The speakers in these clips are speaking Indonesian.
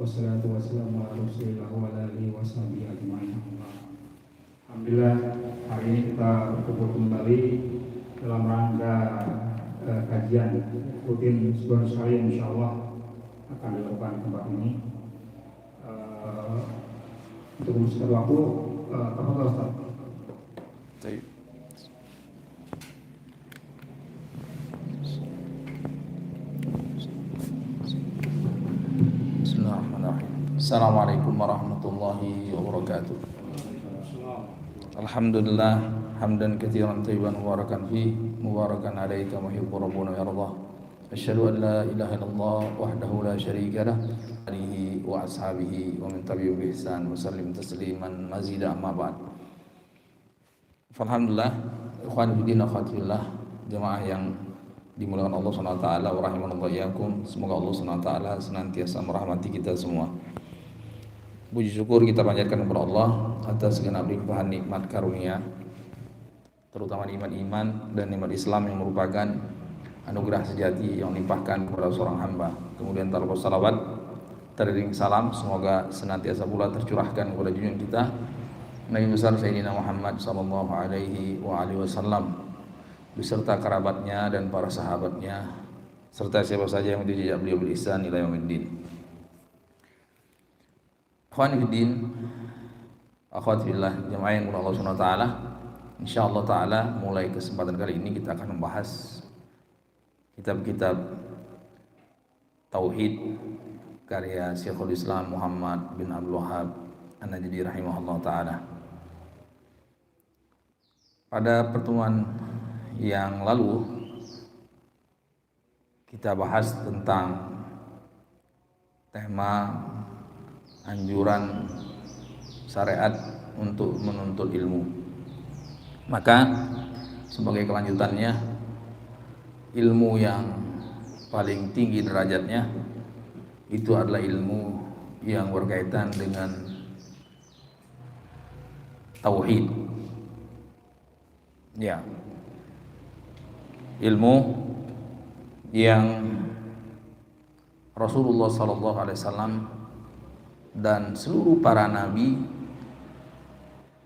wassalatu wassalamu ala rasulillah wa ala alihi washabihi ajma'in. Alhamdulillah, hari ini kita berkumpul kembali dalam rangka kajian rutin sebulan sekali, insyaallah akan dilakukan di tempat ini. Untuk mengisi waktu, tafadhol Ustaz. Baik. Bismillahirrahmanirrahim. Assalamualaikum warahmatullahi wabarakatuh. Alhamdulillah hamdan katsiran thayyiban mubarakan fi mubarakan alaihi kama yuhibbu rabbuna wa yardah. Asyhadu an la ilaha illallah wahdahu la syarika lah alihi wa ashabihi wa min tabi'ihim bi ihsan wa sallim tasliman mazida amma ba'd. Alhamdulillah, ikhwan fillah akhwatillah, jemaah yang dimuliakan Allah Subhanahu wa taala wa rahimanallahu iyyakum. Semoga Allah Subhanahu wa taala senantiasa merahmati kita semua. Puji syukur kita panjatkan kepada Allah atas segenap limpahan nikmat karunia, terutama nikmat iman dan nikmat Islam yang merupakan anugerah sejati yang dilimpahkan kepada seorang hamba. Kemudian tanpa salawat teriring salam semoga senantiasa pula tercurahkan kepada junjungan kita Nabi besar Sayyidina Muhammad sallallahu alaihi wa alihi wasallam beserta kerabatnya dan para sahabatnya serta siapa saja yang mengikuti jejak beliau berihsan ila yaumiddin. Ikhwan fiddin, akhwat fillah, jemaah yang Allah Subhanahu wa taala, insyaallah taala mulai kesempatan kali ini kita akan membahas kitab-kitab tauhid karya Syekhul Islam Muhammad bin Abdul Wahhab An-Najdi rahimahullah taala. Pada pertemuan yang lalu kita bahas tentang tema anjuran syariat untuk menuntut ilmu. Maka sebagai kelanjutannya, ilmu yang paling tinggi derajatnya itu adalah ilmu yang berkaitan dengan tauhid. Ya, ilmu yang Rasulullah sallallahu alaihi wasallam dan seluruh para nabi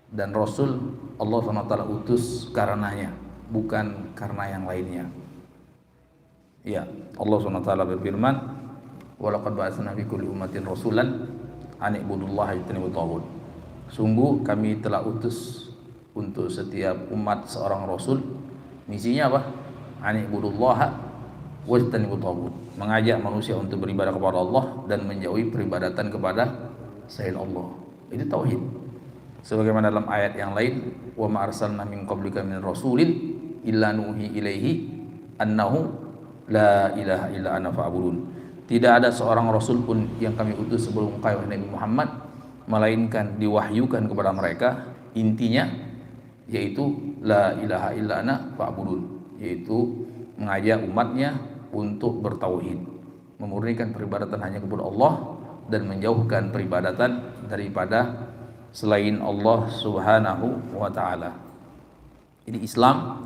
dan rasul Allah SWT utus karenanya, bukan karena yang lainnya. Ya, Allah SWT berfirman, "Wa laqad ba'atsna fi kulli ummatin rasulan an ibudullaha wajtanibut taghut." Sungguh kami telah utus untuk setiap umat seorang rasul. Misinya apa? An ibudullaha wajtanibut taghut, mengajak manusia untuk beribadah kepada Allah dan menjauhi peribadatan kepada selain Allah. Itu tauhid. Sebagaimana dalam ayat yang lain, wa ma arsalna min qablika min rasulin illa nuhi ilaihi annahu la ilaha illa ana fa'budun. Tidak ada seorang rasul pun yang kami utus sebelum engkau Nabi Muhammad melainkan diwahyukan kepada mereka intinya yaitu la ilaha illa ana fa'budun, yaitu mengajak umatnya untuk bertauhid, memurnikan peribadatan hanya kepada Allah dan menjauhkan peribadatan daripada selain Allah Subhanahu wa taala. Ini Islam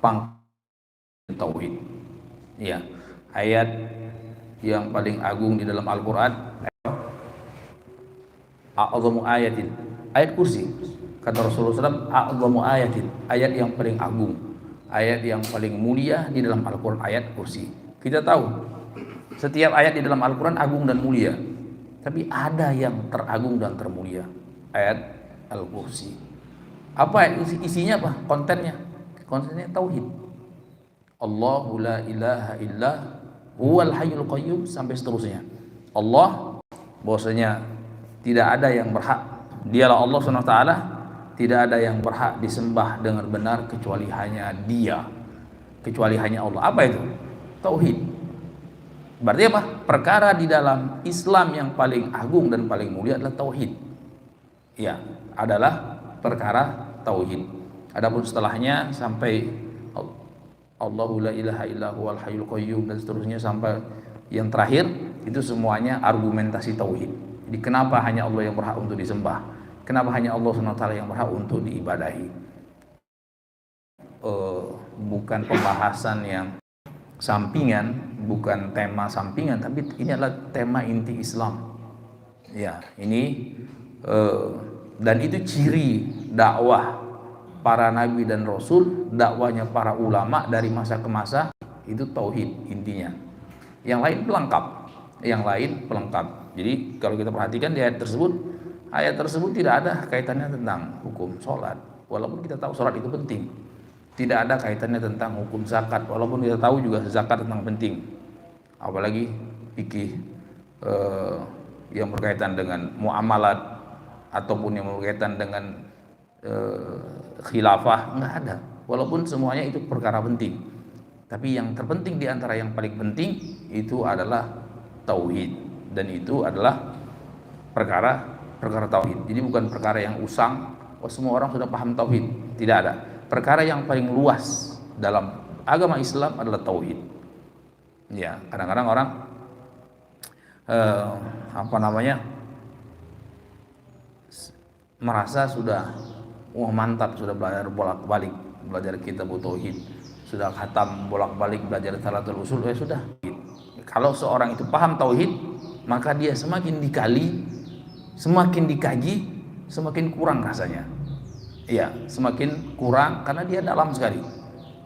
pangkat tauhid. Ya, ayat yang paling agung di dalam Al-Qur'an, a'dhamu ayatin, ayat kursi. Kata Rasulullah SAW, a'dhamu ayatin, ayat yang paling agung, ayat yang paling mulia di dalam Al-Qur'an, ayat kursi. Kita tahu setiap ayat di dalam Al-Qur'an agung dan mulia, tapi ada yang teragung dan termulia, ayat Al-Kursi. Apa isinya? Apa kontennya? Kontennya tauhid. Allahu la ilaha illa huwal hayyul qayyum sampai seterusnya. Allah bahwasanya tidak ada yang berhak, dialah Allah Subhanahu wa taala, tidak ada yang berhak disembah dengan benar kecuali hanya Dia, kecuali hanya Allah. Apa itu? Tauhid. Berarti apa? Perkara di dalam Islam yang paling agung dan paling mulia adalah tauhid. Ya, adalah perkara tauhid. Adapun setelahnya sampai Allahu la ilaha illa huwal hayyul qayyum dan seterusnya sampai yang terakhir, itu semuanya argumentasi tauhid. Jadi kenapa hanya Allah yang berhak untuk disembah? Kenapa hanya Allah SWT yang berhak untuk diibadahi? Bukan pembahasan yang sampingan, bukan tema sampingan, tapi ini adalah tema inti Islam. Ya, ini dan itu ciri dakwah para nabi dan rasul, dakwahnya para ulama dari masa ke masa, itu tauhid intinya. Yang lain pelengkap, Jadi kalau kita perhatikan di ayat tersebut tidak ada kaitannya tentang hukum sholat, walaupun kita tahu sholat itu penting. Tidak ada kaitannya tentang hukum zakat, walaupun kita tahu juga zakat tentang penting. Apalagi fikih yang berkaitan dengan muamalat ataupun yang berkaitan dengan khilafah, nggak ada. Walaupun semuanya itu perkara penting, tapi yang terpenting di antara yang paling penting itu adalah tauhid, dan itu adalah perkara tauhid. Jadi bukan perkara yang usang, semua orang sudah paham tauhid, tidak ada. Perkara yang paling luas dalam agama Islam adalah tauhid. Ya, kadang-kadang orang merasa sudah mantap, sudah belajar bolak-balik belajar kitab tauhid, sudah khatam bolak-balik belajar salatul usul, sudah. Kalau seorang itu paham tauhid, maka dia semakin dikali, semakin dikaji, semakin kurang rasanya. Iya, semakin kurang karena dia dalam sekali.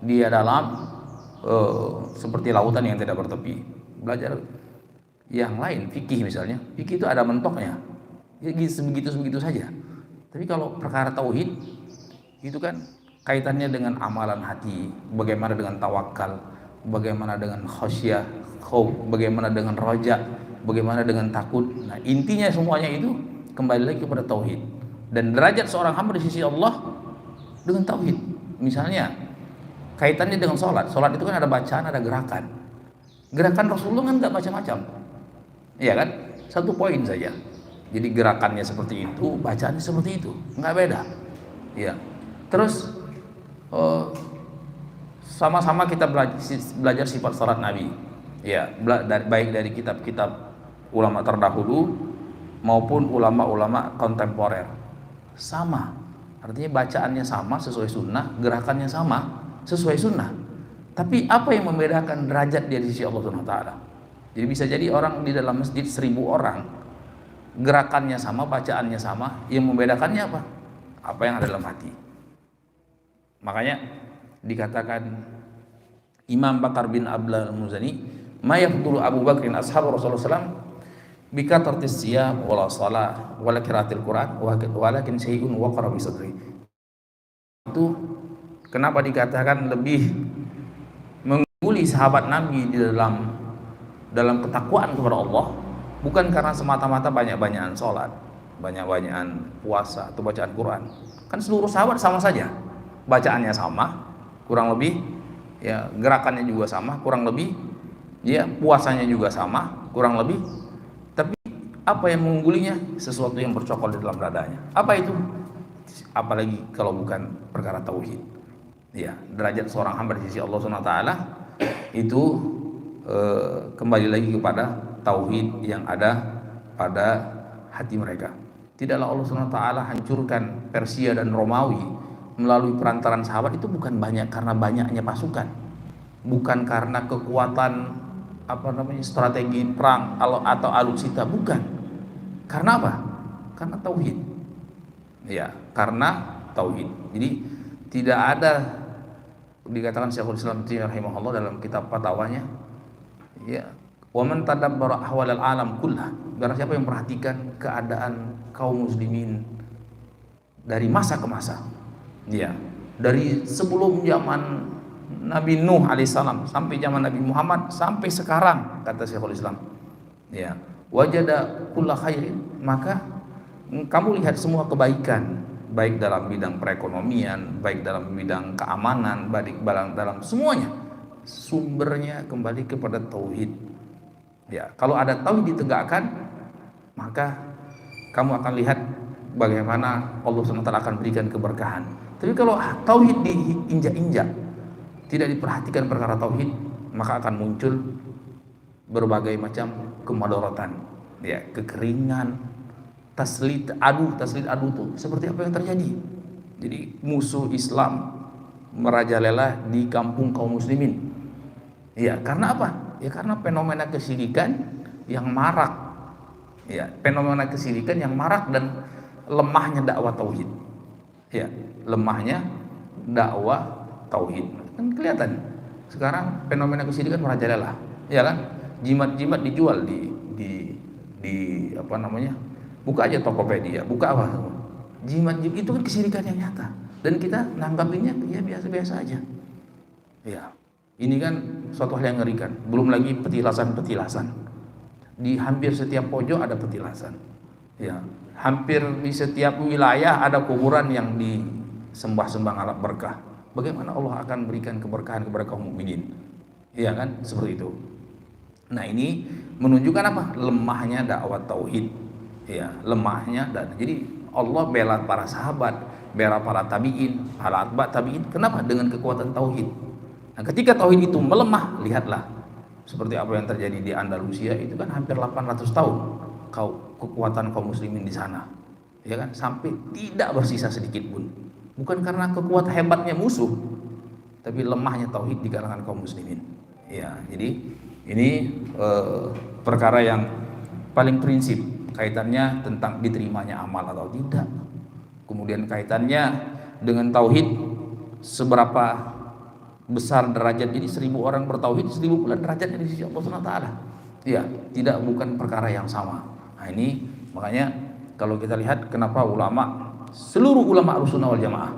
Dia dalam seperti lautan yang tidak bertepi. Belajar yang lain, fikih misalnya, fikih itu ada mentoknya, ya begitu saja. Tapi kalau perkara tauhid itu kan kaitannya dengan amalan hati, bagaimana dengan tawakal, bagaimana dengan khasyah, khauf, bagaimana dengan roja, bagaimana dengan takut. Nah, intinya semuanya itu kembali lagi kepada tauhid. Dan derajat seorang hamba di sisi Allah dengan tauhid. Misalnya kaitannya dengan sholat itu kan ada bacaan, ada gerakan. Gerakan Rasulullah kan nggak macam-macam, iya kan? Satu poin saja. Jadi gerakannya seperti itu, bacaannya seperti itu, nggak beda. Ya. Terus sama-sama kita belajar sifat salat Nabi. Ya, baik dari kitab-kitab ulama terdahulu maupun ulama-ulama kontemporer. Sama. Artinya bacaannya sama sesuai sunnah, gerakannya sama sesuai sunnah. Tapi apa yang membedakan derajat dia di sisi Allah Subhanahu wa taala? Jadi bisa jadi orang di dalam masjid 1000 orang, gerakannya sama, bacaannya sama, yang membedakannya apa? Apa yang ada dalam hati. Makanya dikatakan Imam Bakar bin Abdullah Al-Muzani, "Ma yafdulu Abu Bakrin ashabu Rasulullah SAW bika tartis siyam wala salah wala qiraatil Quran walakin syai'un waqara bi sadri." Itu kenapa dikatakan lebih mengungguli sahabat Nabi di dalam ketakwaan kepada Allah, bukan karena semata-mata banyak-banyakan sholat, banyak-banyakan puasa atau bacaan Quran. Kan seluruh sahabat sama saja, bacaannya sama kurang lebih, ya gerakannya juga sama kurang lebih, ya puasanya juga sama kurang lebih. Tapi apa yang mengunggulinya? Sesuatu yang bercokol di dalam dadanya. Apa itu? Apalagi kalau bukan perkara tauhid. Ya, derajat seorang hamba di sisi Allah Subhanahu wa taala itu kembali lagi kepada tauhid yang ada pada hati mereka. Tidaklah Allah Subhanahu wa taala hancurkan Persia dan Romawi melalui perantaran sahabat itu bukan karena banyaknya pasukan, bukan karena kekuatan strategi perang atau alutsista, bukan. Karena apa? Karena tauhid. Ya, karena tauhid. Jadi tidak ada, dikatakan Syekhul Islam rahimahullah dalam kitab fatwanya, ya, wa man tadabbara ahwalal alam kullah, barang siapa yang perhatikan keadaan kaum muslimin dari masa ke masa, ya, dari sebelum zaman Nabi Nuh alaihissalam sampai zaman Nabi Muhammad sampai sekarang, kata Syekhul Islam, ya, wajada kulla khairin, maka kamu lihat semua kebaikan, baik dalam bidang perekonomian, baik dalam bidang keamanan, baik dalam semuanya, sumbernya kembali kepada tauhid. Ya, kalau ada tauhid ditegakkan, maka kamu akan lihat bagaimana Allah SWT akan berikan keberkahan. Tapi kalau tauhid diinjak-injak, tidak diperhatikan perkara tauhid, maka akan muncul berbagai macam kemadharatan, ya, kekeringan, taslid adu itu seperti apa yang terjadi. Jadi musuh Islam merajalela di kampung kaum muslimin. Ya, karena apa? Ya karena fenomena kesyirikan yang marak. Ya, fenomena kesyirikan yang marak dan lemahnya dakwah tauhid. Ya, lemahnya dakwah tauhid. Kan kelihatan. Sekarang fenomena kesyirikan merajalela, ya kan? Jimat-jimat dijual di apa namanya? Buka aja Tokopedia, buka apa? Jimat-jimat itu kan kesyirikan yang nyata. Dan kita nanggapinnya ya biasa-biasa aja. Ya. Ini kan suatu hal yang mengerikan. Belum lagi petilasan-petilasan. Di hampir setiap pojok ada petilasan. Ya, hampir di setiap wilayah ada kuburan yang disembah-sembah alat berkah. Bagaimana Allah akan berikan keberkahan kepada kaum mukminin? Iya kan? Seperti itu. Nah, ini menunjukkan apa? Lemahnya dakwah tauhid. Ya, lemahnya. Jadi Allah bela para sahabat, bela para tabi'in, para atba' tabi'in. Kenapa? Dengan kekuatan tauhid. Nah, ketika tauhid itu melemah, lihatlah seperti apa yang terjadi di Andalusia. Itu kan hampir 800 tahun kekuatan kaum muslimin di sana, ya kan, sampai tidak bersisa sedikit pun. Bukan karena kekuatan hebatnya musuh, tapi lemahnya tauhid di kalangan kaum muslimin. Ya, jadi ini perkara yang paling prinsip, kaitannya tentang diterimanya amal atau tidak. Kemudian kaitannya dengan tauhid, seberapa besar derajat. Jadi 1000 orang bertauhid, 1000 pula derajatnya di sisi Allah SWT. Ya, tidak, bukan perkara yang sama. Nah, ini makanya kalau kita lihat kenapa ulama, seluruh ulama Ahlussunnah wal Jamaah,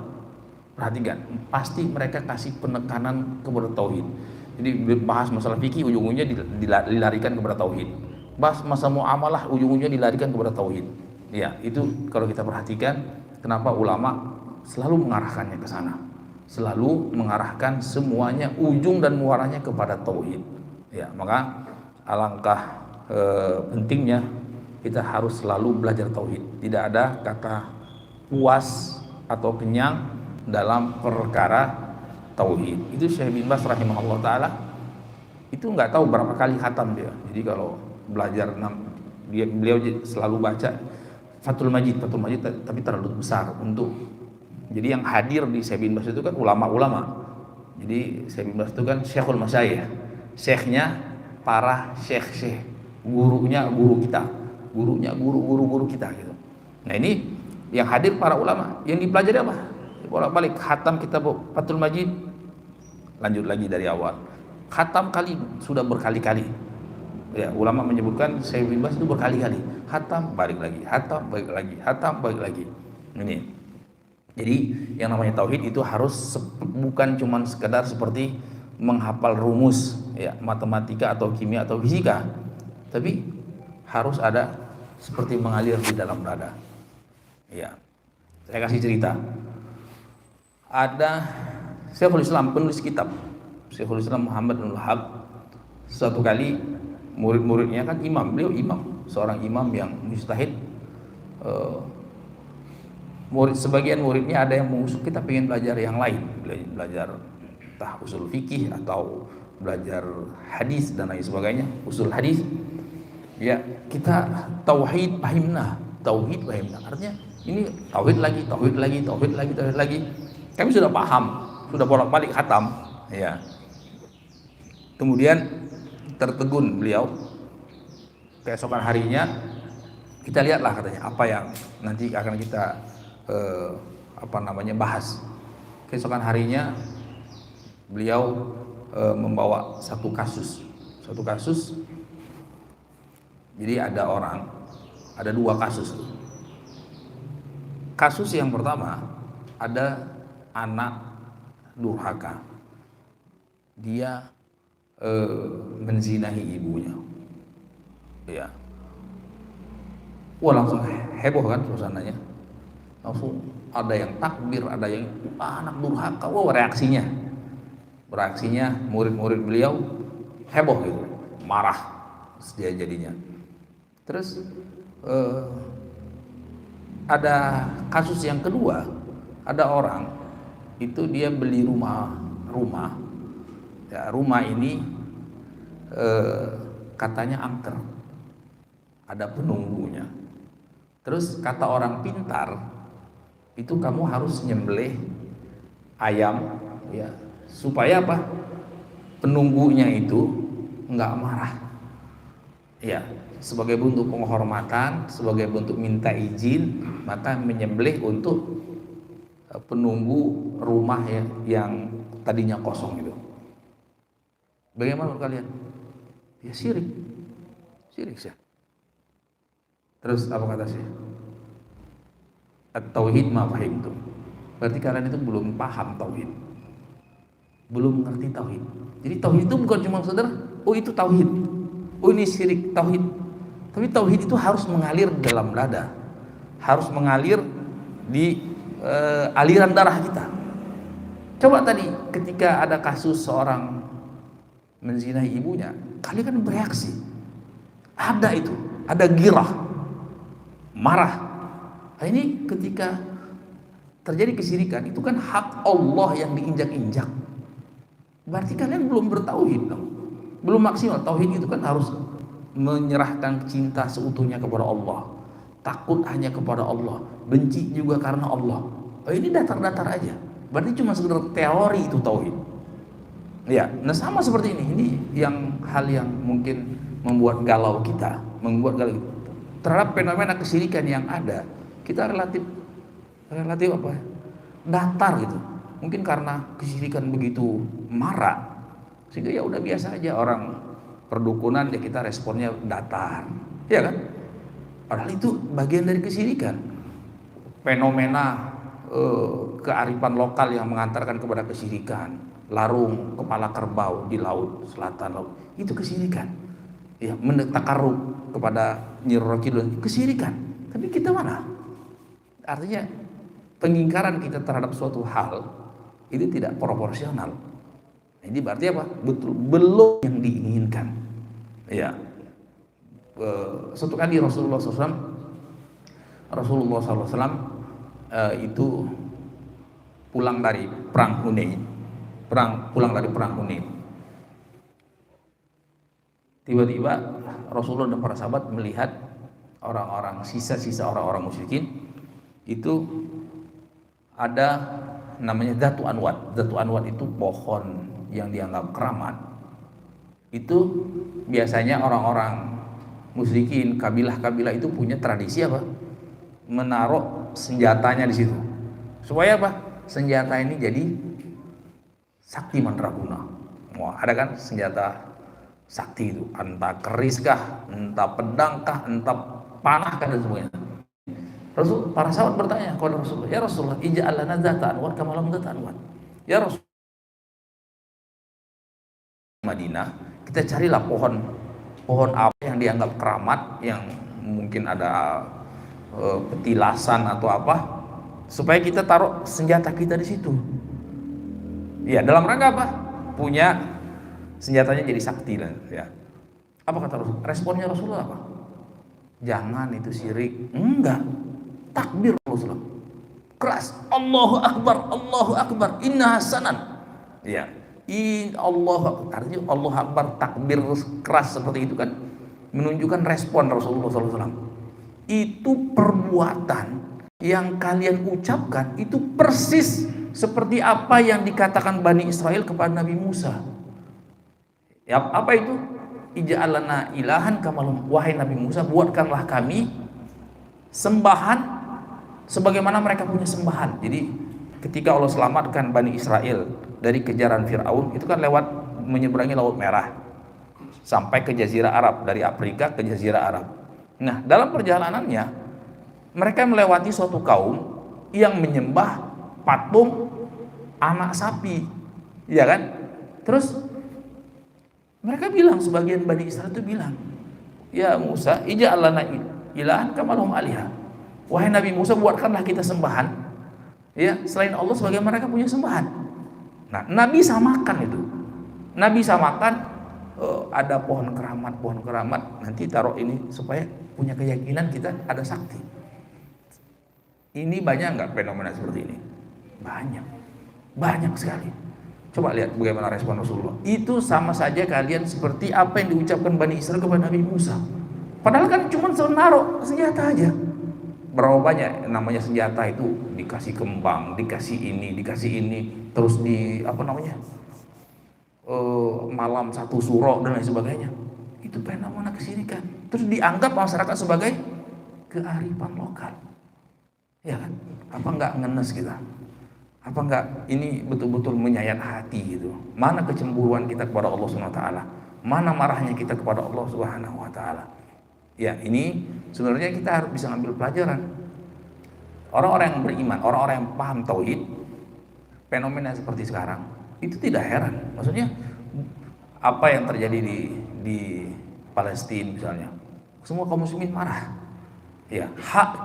perhatikan, pasti mereka kasih penekanan kepada tauhid. Jadi bahas masalah fikih ujung-ujungnya dilarikan kepada tauhid. Bahas masalah muamalah ujung-ujungnya dilarikan kepada tauhid. Ya, itu kalau kita perhatikan kenapa ulama selalu mengarahkannya ke sana. Selalu mengarahkan semuanya ujung dan muaranya kepada tauhid. Ya, maka alangkah pentingnya kita harus selalu belajar tauhid. Tidak ada kata puas atau kenyang dalam perkara tauhid. Itu Syekh bin Baz rahimahullah taala itu nggak tahu berapa kali khatam dia. Jadi kalau belajar beliau selalu baca Fathul Majid tapi terlalu besar untuk. Jadi yang hadir di Syekh bin Baz itu kan ulama-ulama. Jadi Syekh bin Baz itu kan Syekhul Masyayikh, syekhnya para syekh-syekh, gurunya guru kita, gurunya guru-guru kita gitu. Nah, ini yang hadir para ulama, yang dipelajari apa? Bolak-balik khatam kitab Fathul Majid, lanjut lagi dari awal. Khatam kali sudah berkali-kali. Ya, ulama menyebutkan Syekh bin Baz itu berkali-kali. Khatam balik lagi, khatam balik lagi, khatam balik lagi. Ini. Jadi yang namanya tauhid itu harus bukan cuma sekedar seperti menghafal rumus ya, matematika atau kimia atau fisika, tapi harus ada seperti mengalir di dalam dada. Ya. Saya kasih cerita. Ada Syekhul Islam, penulis kitab, Syekhul Islam Muhammad bin Wahab. Suatu kali murid-muridnya kan imam, beliau imam, seorang imam yang mujtahid. Sebagian muridnya ada yang mengusul, kita pengen belajar yang lain, belajar entah usul fikih atau belajar hadis dan lain sebagainya, usul hadis. Ya, kita tauhid fahimna, artinya ini tauhid lagi. Kami sudah paham, sudah bolak-balik khatam, ya. Kemudian tertegun beliau. Keesokan harinya kita lihatlah katanya apa yang nanti akan kita bahas. Keesokan harinya beliau membawa satu kasus. Jadi ada dua kasus. Kasus yang pertama, ada anak durhaka. Dia menzinahi ibunya. Ya. Wah, langsung heboh kan suasananya. Langsung ada yang takbir, ada yang anak durhaka. Wah, reaksinya murid-murid beliau heboh gitu, marah dia jadinya. Terus ada kasus yang kedua, ada orang itu dia beli rumah. Ya, rumah ini katanya angker, ada penunggunya. Terus kata orang pintar, itu kamu harus nyembelih ayam, ya, supaya apa? Penunggunya itu nggak marah, Ya, sebagai bentuk penghormatan, sebagai bentuk minta izin, maka menyembelih untuk penunggu rumah ya, yang tadinya kosong itu. Bagaimana menurut kalian? Ya syirik, syirik sih. Terus apa kata sih? At-tauhid ma fahimtum. Berarti kalian itu belum paham tauhid, belum mengerti tauhid. Jadi tauhid itu bukan cuma sekedar oh itu tauhid, oh ini syirik tauhid. Tapi tauhid itu harus mengalir dalam dada, harus mengalir di aliran darah kita. Coba tadi ketika ada kasus seorang menzinahi ibunya, kalian kan bereaksi. Ada itu, ada girah, marah. Nah, ini ketika terjadi kesyirikan, itu kan hak Allah yang diinjak-injak. Berarti kalian belum bertauhid dong. Belum maksimal. Tauhid itu kan harus menyerahkan cinta seutuhnya kepada Allah, takut hanya kepada Allah, benci juga karena Allah. Oh, ini datar-datar aja. Berarti cuma sekedar teori itu tauhid. Ya, nah sama seperti ini. Ini yang hal yang mungkin membuat galau kita, terhadap fenomena kesyirikan yang ada. Kita relatif apa? Datar gitu. Mungkin karena kesyirikan begitu marak, sehingga ya udah biasa aja orang perdukunan ya kita responnya datar, ya kan? Padahal itu bagian dari kesyirikan. Fenomena kearifan lokal yang mengantarkan kepada kesyirikan. Larung kepala kerbau di laut selatan laut, itu kesyirikan. Ya, takarrub kepada Nyi Roro Kidul, kesyirikan. Tapi kita mana? Artinya pengingkaran kita terhadap suatu hal itu tidak proporsional. Jadi berarti apa? Betul belum yang diinginkan. Ya. Suatu kali Rasulullah SAW itu pulang dari perang Hunain. Pulang dari perang Hunain. Tiba-tiba Rasulullah dan para sahabat melihat orang-orang sisa-sisa orang-orang musyrikin itu ada namanya Dzatu Anwat. Dzatu Anwat itu pohon yang dianggap keramat. Itu biasanya orang-orang musyrikin, kabilah-kabilah itu punya tradisi apa? Menaruh senjatanya di situ. Supaya apa? Senjata ini jadi sakti mandraguna. Wah, ada kan senjata sakti itu, entah keris kah, entah pedang kah, entah panah kah, dan semuanya. Para sahabat bertanya kepada Rasulullah, ya Rasulullah, ij'al lana dzata anwat kama lahum dzata anwat. Ya Rasul, Madinah, kita carilah pohon apa yang dianggap keramat, yang mungkin ada petilasan atau apa, supaya kita taruh senjata kita di situ. Ya, dalam rangka apa? Punya senjatanya jadi sakti lah, ya. Apa kata Rasul? Responnya Rasulullah apa? Jangan, itu syirik. Enggak. Takbir Rasulullah. Keras. Allahu Akbar, inna hasanan. Ya. Artinya Allahu Akbar, takbir keras seperti itu kan menunjukkan respon Rasulullah SAW. Itu perbuatan yang kalian ucapkan itu persis seperti apa yang dikatakan Bani Israel kepada Nabi Musa. Ya, apa itu? Ij'al lana ilahan kama lahum, wahai Nabi Musa, buatkanlah kami sembahan sebagaimana mereka punya sembahan. Jadi ketika Allah selamatkan Bani Israel dari kejaran Fir'aun, itu kan lewat menyeberangi Laut Merah sampai ke Jazirah Arab, dari Afrika ke Jazirah Arab. Nah, dalam perjalanannya mereka melewati suatu kaum yang menyembah patung anak sapi, ya kan? Terus mereka bilang, sebagian Bani Israel itu bilang, ya Musa, ij'al lana ilahan kama lahum aliha. Wahai Nabi Musa, buatkanlah kita sembahan, ya, selain Allah sebagaimana mereka punya sembahan. Nah, Nabi samakan itu. Nabi samakan, ada pohon keramat, nanti taruh ini supaya punya keyakinan kita ada sakti. Ini banyak nggak fenomena seperti ini? Banyak sekali. Coba lihat bagaimana respon Rasulullah. Itu sama saja kalian seperti apa yang diucapkan Bani Israel kepada Nabi Musa. Padahal kan cuma naruh senjata aja. Berapa banyak namanya senjata itu, dikasih kembang, dikasih ini, terus di malam satu suro dan lain sebagainya. Itu fenomena kesyirikan. terus dianggap masyarakat sebagai kearifan lokal. Ya kan? Apa enggak ngenes kita? Apa enggak ini betul-betul menyayat hati gitu? Mana kecemburuan kita kepada Allah Subhanahu wa taala? Mana marahnya kita kepada Allah Subhanahu wa taala? Ya, ini sebenarnya kita harus bisa ambil pelajaran. Orang-orang yang beriman, orang-orang yang paham tauhid, fenomena seperti sekarang itu tidak heran. Maksudnya apa yang terjadi di Palestina misalnya, semua kaum muslimin marah. Ya, hak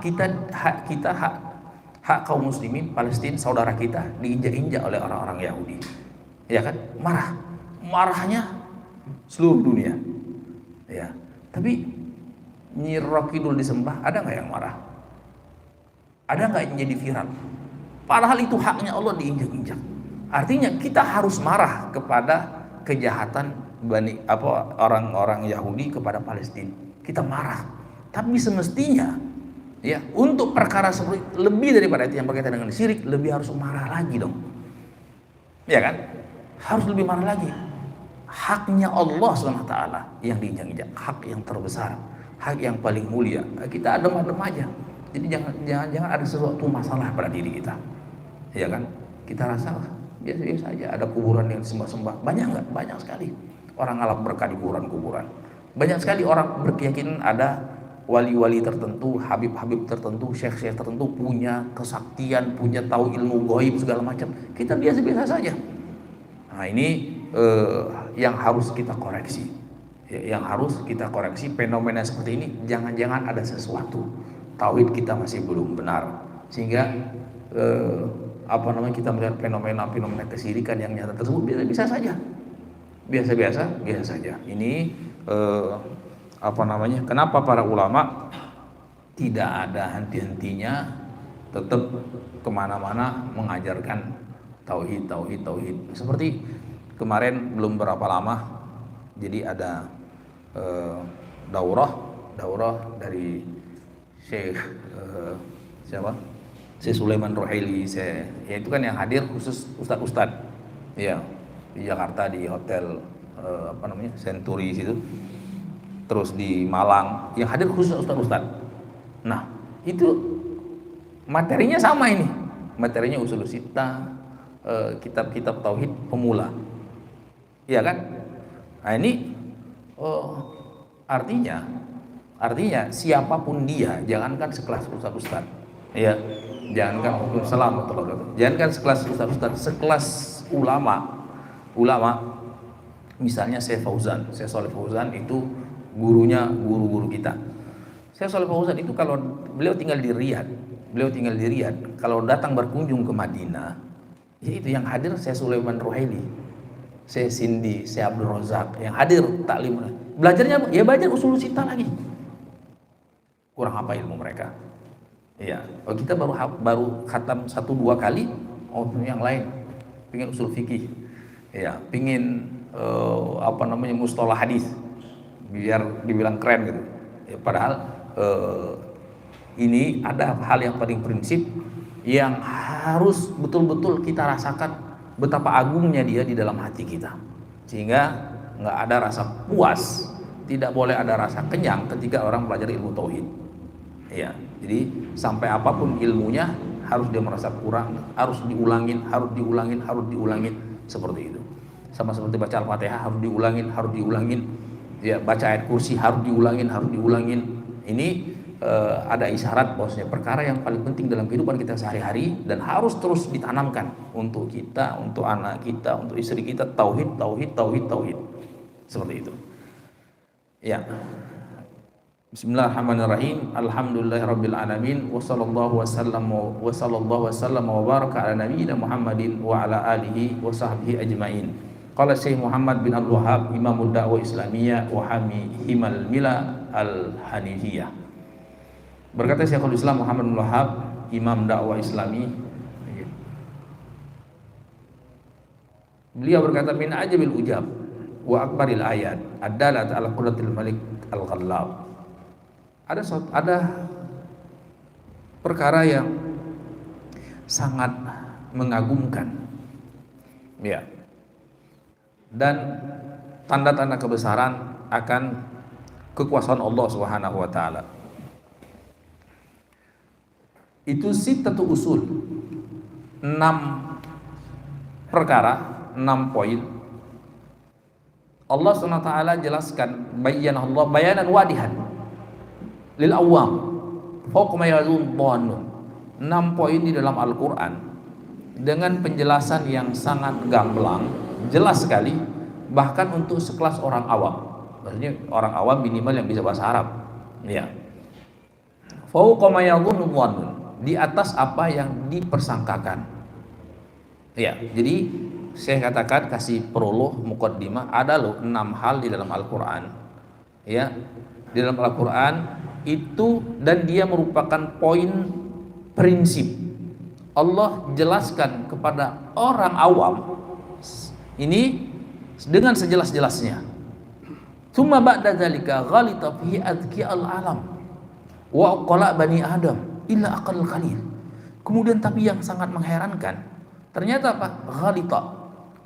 kaum muslimin Palestina saudara kita diinjak-injak oleh orang-orang Yahudi. Ya kan? Marahnya seluruh dunia. Ya. Tapi Nyi Rokidul disembah, ada nggak yang marah? Ada nggak yang jadi viral? Padahal itu haknya Allah diinjak-injak. Artinya kita harus marah kepada kejahatan orang-orang Yahudi kepada Palestina. Kita marah. Tapi semestinya ya untuk perkara seperti lebih daripada itu yang berkaitan dengan syirik, lebih harus marah lagi dong. Ya kan? Harus lebih marah lagi. Haknya Allah SWT yang diinjak-injak, hak yang terbesar, hak yang paling mulia. Kita adem-adem aja. Jadi jangan ada sesuatu masalah pada diri kita. Ya kan? Kita rasa biasa-biasa aja. Ada kuburan yang disembah-sembah. Banyak nggak? Banyak sekali. Orang ngalap berkah di kuburan-kuburan. Banyak sekali orang berkeyakinan ada wali-wali tertentu, habib-habib tertentu, syekh-syekh tertentu punya kesaktian, punya tahu ilmu gaib segala macam. Kita biasa-biasa saja. Nah, ini yang harus kita koreksi. Yang harus kita koreksi fenomena seperti ini. Jangan-jangan ada sesuatu. Tauhid kita masih belum benar. Sehingga kita melihat fenomena kesyirikan yang nyata tersebut biasa-biasa saja. Biasa saja. Ini kenapa para ulama tidak ada henti-hentinya tetap kemana-mana mengajarkan tauhid. Seperti kemarin belum berapa lama, jadi ada daurah dari Syekh Syekh Sulaiman Ruhaili, ya itu kan yang hadir khusus ustadz ya di Jakarta di hotel Century situ, terus di Malang yang hadir khusus ustadz. Nah itu materinya sama, ini materinya usul sittah, kitab-kitab tauhid pemula, ya kan? Nah ini artinya siapapun dia, jangankan sekelas ustaz, ya, jangankan sekelas ustaz, sekelas ulama, misalnya Syekh Shalih Fauzan itu guru kita. Syekh Shalih Fauzan itu kalau beliau tinggal di Riyadh, kalau datang berkunjung ke Madinah, ya itu yang hadir Syekh Sulaiman Ruhaili, Syekh Sindi, Syekh Abdul Razak yang hadir taklim. Belajarnya ya belajar usul sittah lagi. Kurang apa ilmu mereka? Ya, kalau kita baru khatam 1-2 kali, yang lain pingin usul fikih, ya, pingin mustalah hadis, biar dibilang keren gitu. Ya, padahal ini ada hal yang paling prinsip yang harus betul-betul kita rasakan betapa agungnya dia di dalam hati kita, sehingga nggak ada rasa puas, tidak boleh ada rasa kenyang ketika orang belajar ilmu tauhid. Ya, jadi sampai apapun ilmunya harus dia merasa kurang, harus diulangin, seperti itu. Sama seperti baca Al-Fatihah harus diulangin, ya, baca ayat kursi harus diulangin. Ini ada isyarat bahwasanya perkara yang paling penting dalam kehidupan kita sehari-hari dan harus terus ditanamkan untuk kita, untuk anak kita, untuk istri kita, tauhid. Seperti itu. Ya. Bismillahirrahmanirrahim. Alhamdulillahirabbil alamin wa sallallahu wasallam wa baraka ala nabiyyina Muhammadin wa ala alihi wa sahbihi ajmain. Qala Syekh Muhammad bin Abdul Wahhab, Imamud Da'wah Islamiyah wa Himal Mila Al-Hanifiyah. Berkata Syekhul Islam Muhammad bin Wahhab, Imam dakwah Islami, beliau berkata, min ajabil ujab wa akbaril ayat adalat ala qudratil malik al-ghallab. Ada perkara yang sangat mengagumkan, ya, dan tanda-tanda kebesaran akan kekuasaan Allah Subhanahu wa taala. Itu sittatu usul. 6 perkara, 6 poin. Allah Subhanahu wa taala jelaskan Allah bayanan wadihan lil awam fawqa ma yazun dhannun. 6 poin di dalam Al-Qur'an dengan penjelasan yang sangat gamblang, jelas sekali, bahkan untuk sekelas orang awam. Maksudnya orang awam minimal yang bisa bahasa Arab. Ya. Fawqa ma yazun dhannun, di atas apa yang dipersangkakan. Ya, jadi saya katakan, kasih prolog muqaddimah, ada loh 6 hal di dalam Al-Qur'an. Ya. Di dalam Al-Qur'an itu, dan dia merupakan poin prinsip. Allah jelaskan kepada orang awam ini dengan sejelas-jelasnya. Tsumma ba'da dzalika ghalita fihi adqiyal alam wa aqla bani adam illa aqal qalil. Kemudian tapi yang sangat mengherankan, ternyata apa? Ghalita.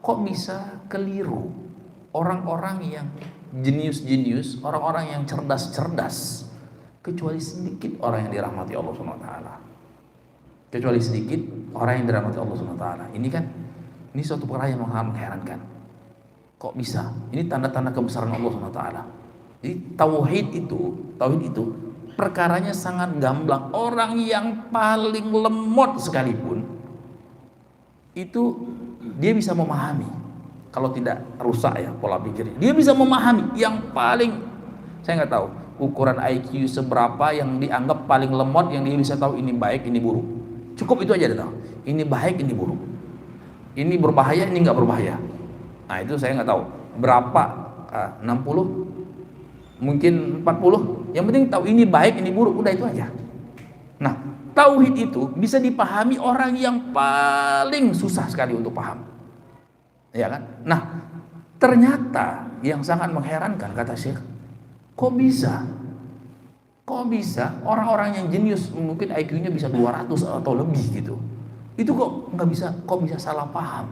Kok bisa keliru orang-orang yang jenius-jenius, orang-orang yang cerdas-cerdas, kecuali sedikit orang yang dirahmati Allah Subhanahu wa taala. Kecuali sedikit orang yang dirahmati Allah Subhanahu wa taala. Ini suatu perkara yang mengherankan. Kok bisa? Ini tanda-tanda kebesaran Allah Subhanahu wa taala. Jadi tauhid itu perkaranya sangat gamblang. Orang yang paling lemot sekalipun itu dia bisa memahami. Kalau tidak rusak ya pola pikirnya, dia bisa memahami. Yang paling, saya nggak tahu ukuran IQ seberapa yang dianggap paling lemot, yang dia bisa tahu ini baik, ini buruk. Cukup itu aja dia tahu. Ini baik, ini buruk. Ini berbahaya, ini nggak berbahaya. Nah itu saya nggak tahu berapa, 60, mungkin 40. Yang penting tahu ini baik, ini buruk, udah itu aja. Nah tauhid itu bisa dipahami orang yang paling susah sekali untuk paham, ya kan? Nah ternyata yang sangat mengherankan, kata Syekh, kok bisa orang-orang yang jenius, mungkin IQ-nya bisa 200 atau lebih gitu, itu kok bisa salah paham,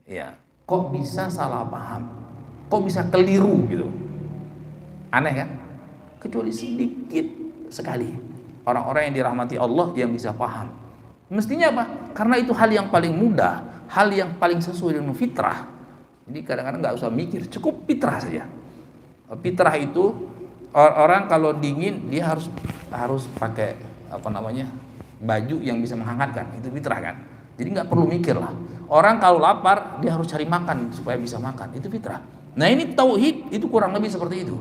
ya, kok bisa salah paham, kok bisa keliru gitu, aneh kan? Kecuali sedikit sekali orang-orang yang dirahmati Allah yang bisa paham. Mestinya apa? Karena itu hal yang paling mudah, hal yang paling sesuai dengan fitrah. Jadi kadang-kadang nggak usah mikir, cukup fitrah saja. Fitrah itu orang kalau dingin dia harus pakai baju yang bisa menghangatkan, itu fitrah kan. Jadi nggak perlu mikir lah. Orang kalau lapar dia harus cari makan supaya bisa makan, itu fitrah. Nah ini tauhid itu kurang lebih seperti itu,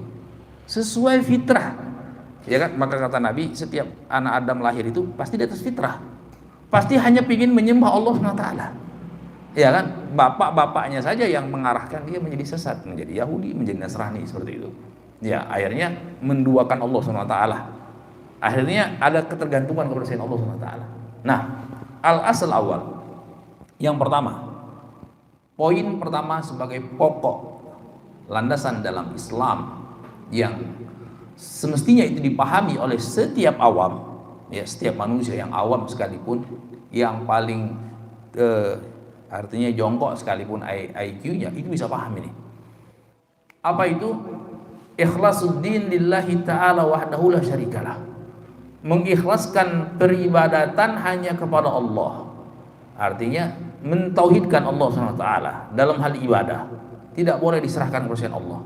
sesuai fitrah. Ya kan, maka kata Nabi, setiap anak Adam lahir itu pasti di atas fitrah, pasti hanya ingin menyembah Allah SWT. Ya kan, bapak-bapaknya saja yang mengarahkan dia menjadi sesat, menjadi Yahudi, menjadi Nasrani, seperti itu. Ya, akhirnya menduakan Allah SWT. Akhirnya ada ketergantungan kepada selain Allah SWT. Nah, al-asal awal, yang pertama, poin pertama sebagai pokok landasan dalam Islam yang semestinya itu dipahami oleh setiap awam, ya, setiap manusia yang awam sekalipun, yang paling artinya jongkok sekalipun IQ-nya itu bisa paham ini. Apa itu? Ikhlasuddin lillahi ta'ala wahdahu la syarikalah. Mengikhlaskan peribadatan hanya kepada Allah. Artinya mentauhidkan Allah SWT dalam hal ibadah. Tidak boleh diserahkan kepada selain Allah.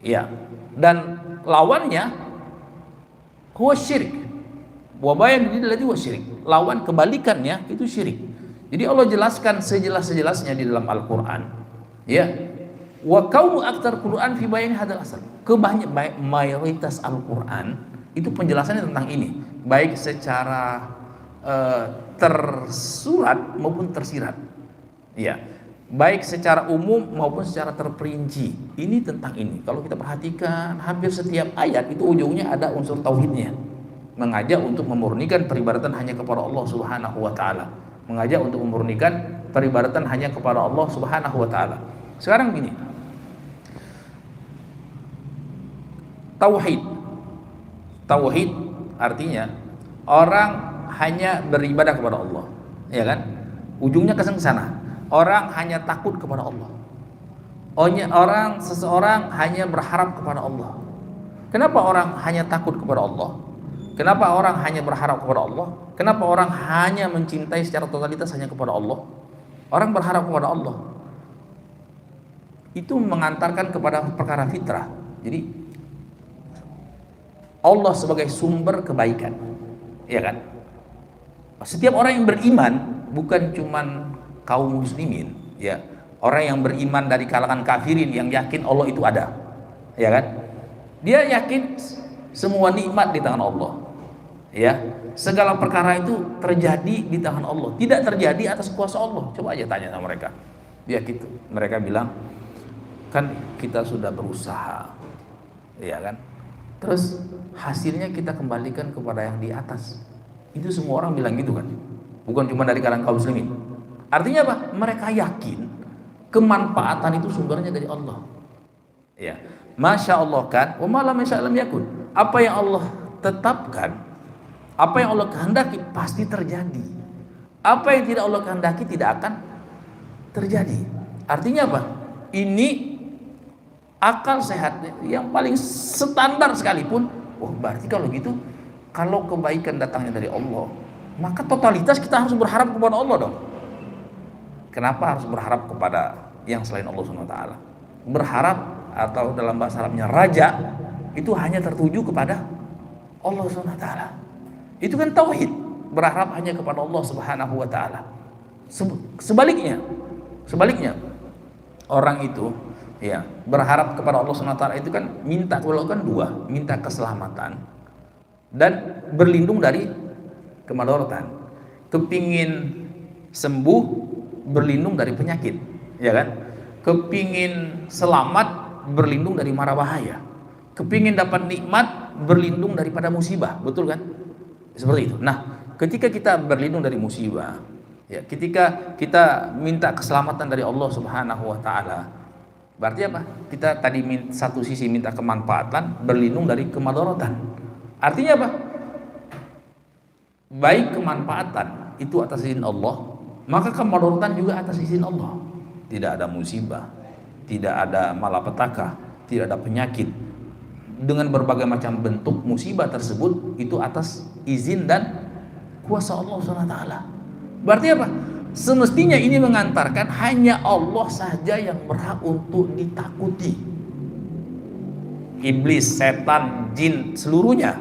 Ya. Dan lawannya huwa syirik. Wa bayan lillahi wa syirik. Lawan kebalikannya itu syirik. Jadi Allah jelaskan sejelas-jelasnya di dalam Al-Qur'an. Ya. Wa kaumu aktsar Qur'an fi bayan hadzal asal. Kebanyakan mayoritas Al-Qur'an itu penjelasannya tentang ini, baik secara tersurat maupun tersirat. Ya. Baik secara umum maupun secara terperinci. Ini tentang ini. Kalau kita perhatikan hampir setiap ayat itu ujungnya ada unsur tauhidnya. Mengajak untuk memurnikan peribadatan hanya kepada Allah Subhanahu wa taala. Mengajak untuk memurnikan peribadatan hanya kepada Allah Subhanahu wa taala. Sekarang gini. Tauhid artinya orang hanya beribadah kepada Allah, ya kan? Ujungnya ke sana. Orang hanya takut kepada Allah. Seseorang hanya berharap kepada Allah. Kenapa orang hanya takut kepada Allah? Kenapa orang hanya berharap kepada Allah? Kenapa orang hanya mencintai secara totalitas hanya kepada Allah? Orang berharap kepada Allah. Itu mengantarkan kepada perkara fitrah. Jadi Allah sebagai sumber kebaikan, ya kan? Setiap orang yang beriman, bukan cuman kaum muslimin, ya. Orang yang beriman dari kalangan kafirin yang yakin Allah itu ada, ya kan? Dia yakin semua nikmat di tangan Allah, ya. Segala perkara itu terjadi di tangan Allah, tidak terjadi atas kuasa Allah. Coba aja tanya sama mereka, dia gitu. Mereka bilang, kan kita sudah berusaha, ya kan? Terus hasilnya kita kembalikan kepada yang di atas. Itu semua orang bilang gitu kan, bukan cuma dari kalangan kaum muslimin. Artinya apa? Mereka yakin kemanfaatan itu sumbernya dari Allah. Ya, masya Allah kan, wa ma lam yasha' lam yakun. Apa yang Allah tetapkan, apa yang Allah kehendaki pasti terjadi. Apa yang tidak Allah kehendaki tidak akan terjadi. Artinya apa? Ini akal sehat yang paling standar sekalipun. Oh, berarti kalau gitu, kalau kebaikan datangnya dari Allah, maka totalitas kita harus berharap kepada Allah dong. Kenapa harus berharap kepada yang selain Allah SWT? Berharap, atau dalam bahasa Arabnya raja, itu hanya tertuju kepada Allah SWT. Itu kan tauhid, berharap hanya kepada Allah Subhanahu wa taala. Sebaliknya orang itu ya berharap kepada Allah Subhanahu wa taala itu kan minta, kalau kan dua, minta keselamatan dan berlindung dari kemadaratan. Kepingin sembuh, berlindung dari penyakit, ya kan? Kepingin selamat, berlindung dari mara bahaya. Kepingin dapat nikmat, berlindung daripada musibah, betul kan? Seperti itu. Nah, ketika kita berlindung dari musibah, ya, ketika kita minta keselamatan dari Allah Subhanahu wa taala, berarti apa? Kita tadi satu sisi minta kemanfaatan, berlindung dari kemadaratan. Artinya apa? Baik kemanfaatan itu atas izin Allah, maka kemadaratan juga atas izin Allah. Tidak ada musibah, tidak ada malapetaka, tidak ada penyakit. Dengan berbagai macam bentuk musibah tersebut itu atas izin dan kuasa Allah SWT. Berarti apa? Semestinya ini mengantarkan hanya Allah saja yang berhak untuk ditakuti. Iblis, setan, jin, seluruhnya,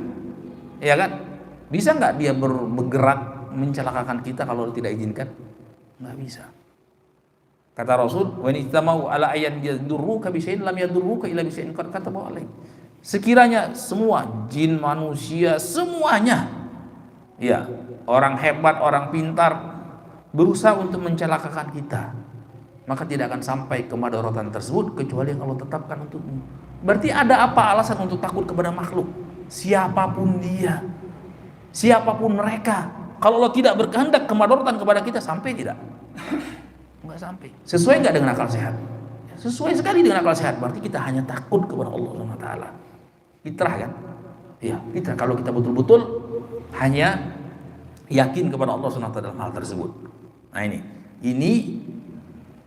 ya kan? Bisa nggak dia bergerak mencelakakan kita kalau tidak izinkan? Nggak bisa. Kata Rasul, "Wa in istamau ala ayyan yadurruka bi syai'in lam yadurruka illa bi syai'in qad katabahu alaik." Sekiranya semua jin, manusia, semuanya, ya, orang hebat, orang pintar berusaha untuk mencelakakan kita, maka tidak akan sampai kemadaratan tersebut kecuali yang Allah tetapkan untukmu. Berarti ada apa alasan untuk takut kepada makhluk? Siapapun dia, siapapun mereka, kalau Allah tidak berkehendak kemadaratan kepada kita, sampai tidak? Enggak sampai. Sesuai enggak dengan akal sehat? Sesuai sekali dengan akal sehat. Berarti kita hanya takut kepada Allah SWT. Fitrah kan? Ya, fitrah. Kalau kita betul-betul hanya yakin kepada Allah SWT dalam hal tersebut. Nah ini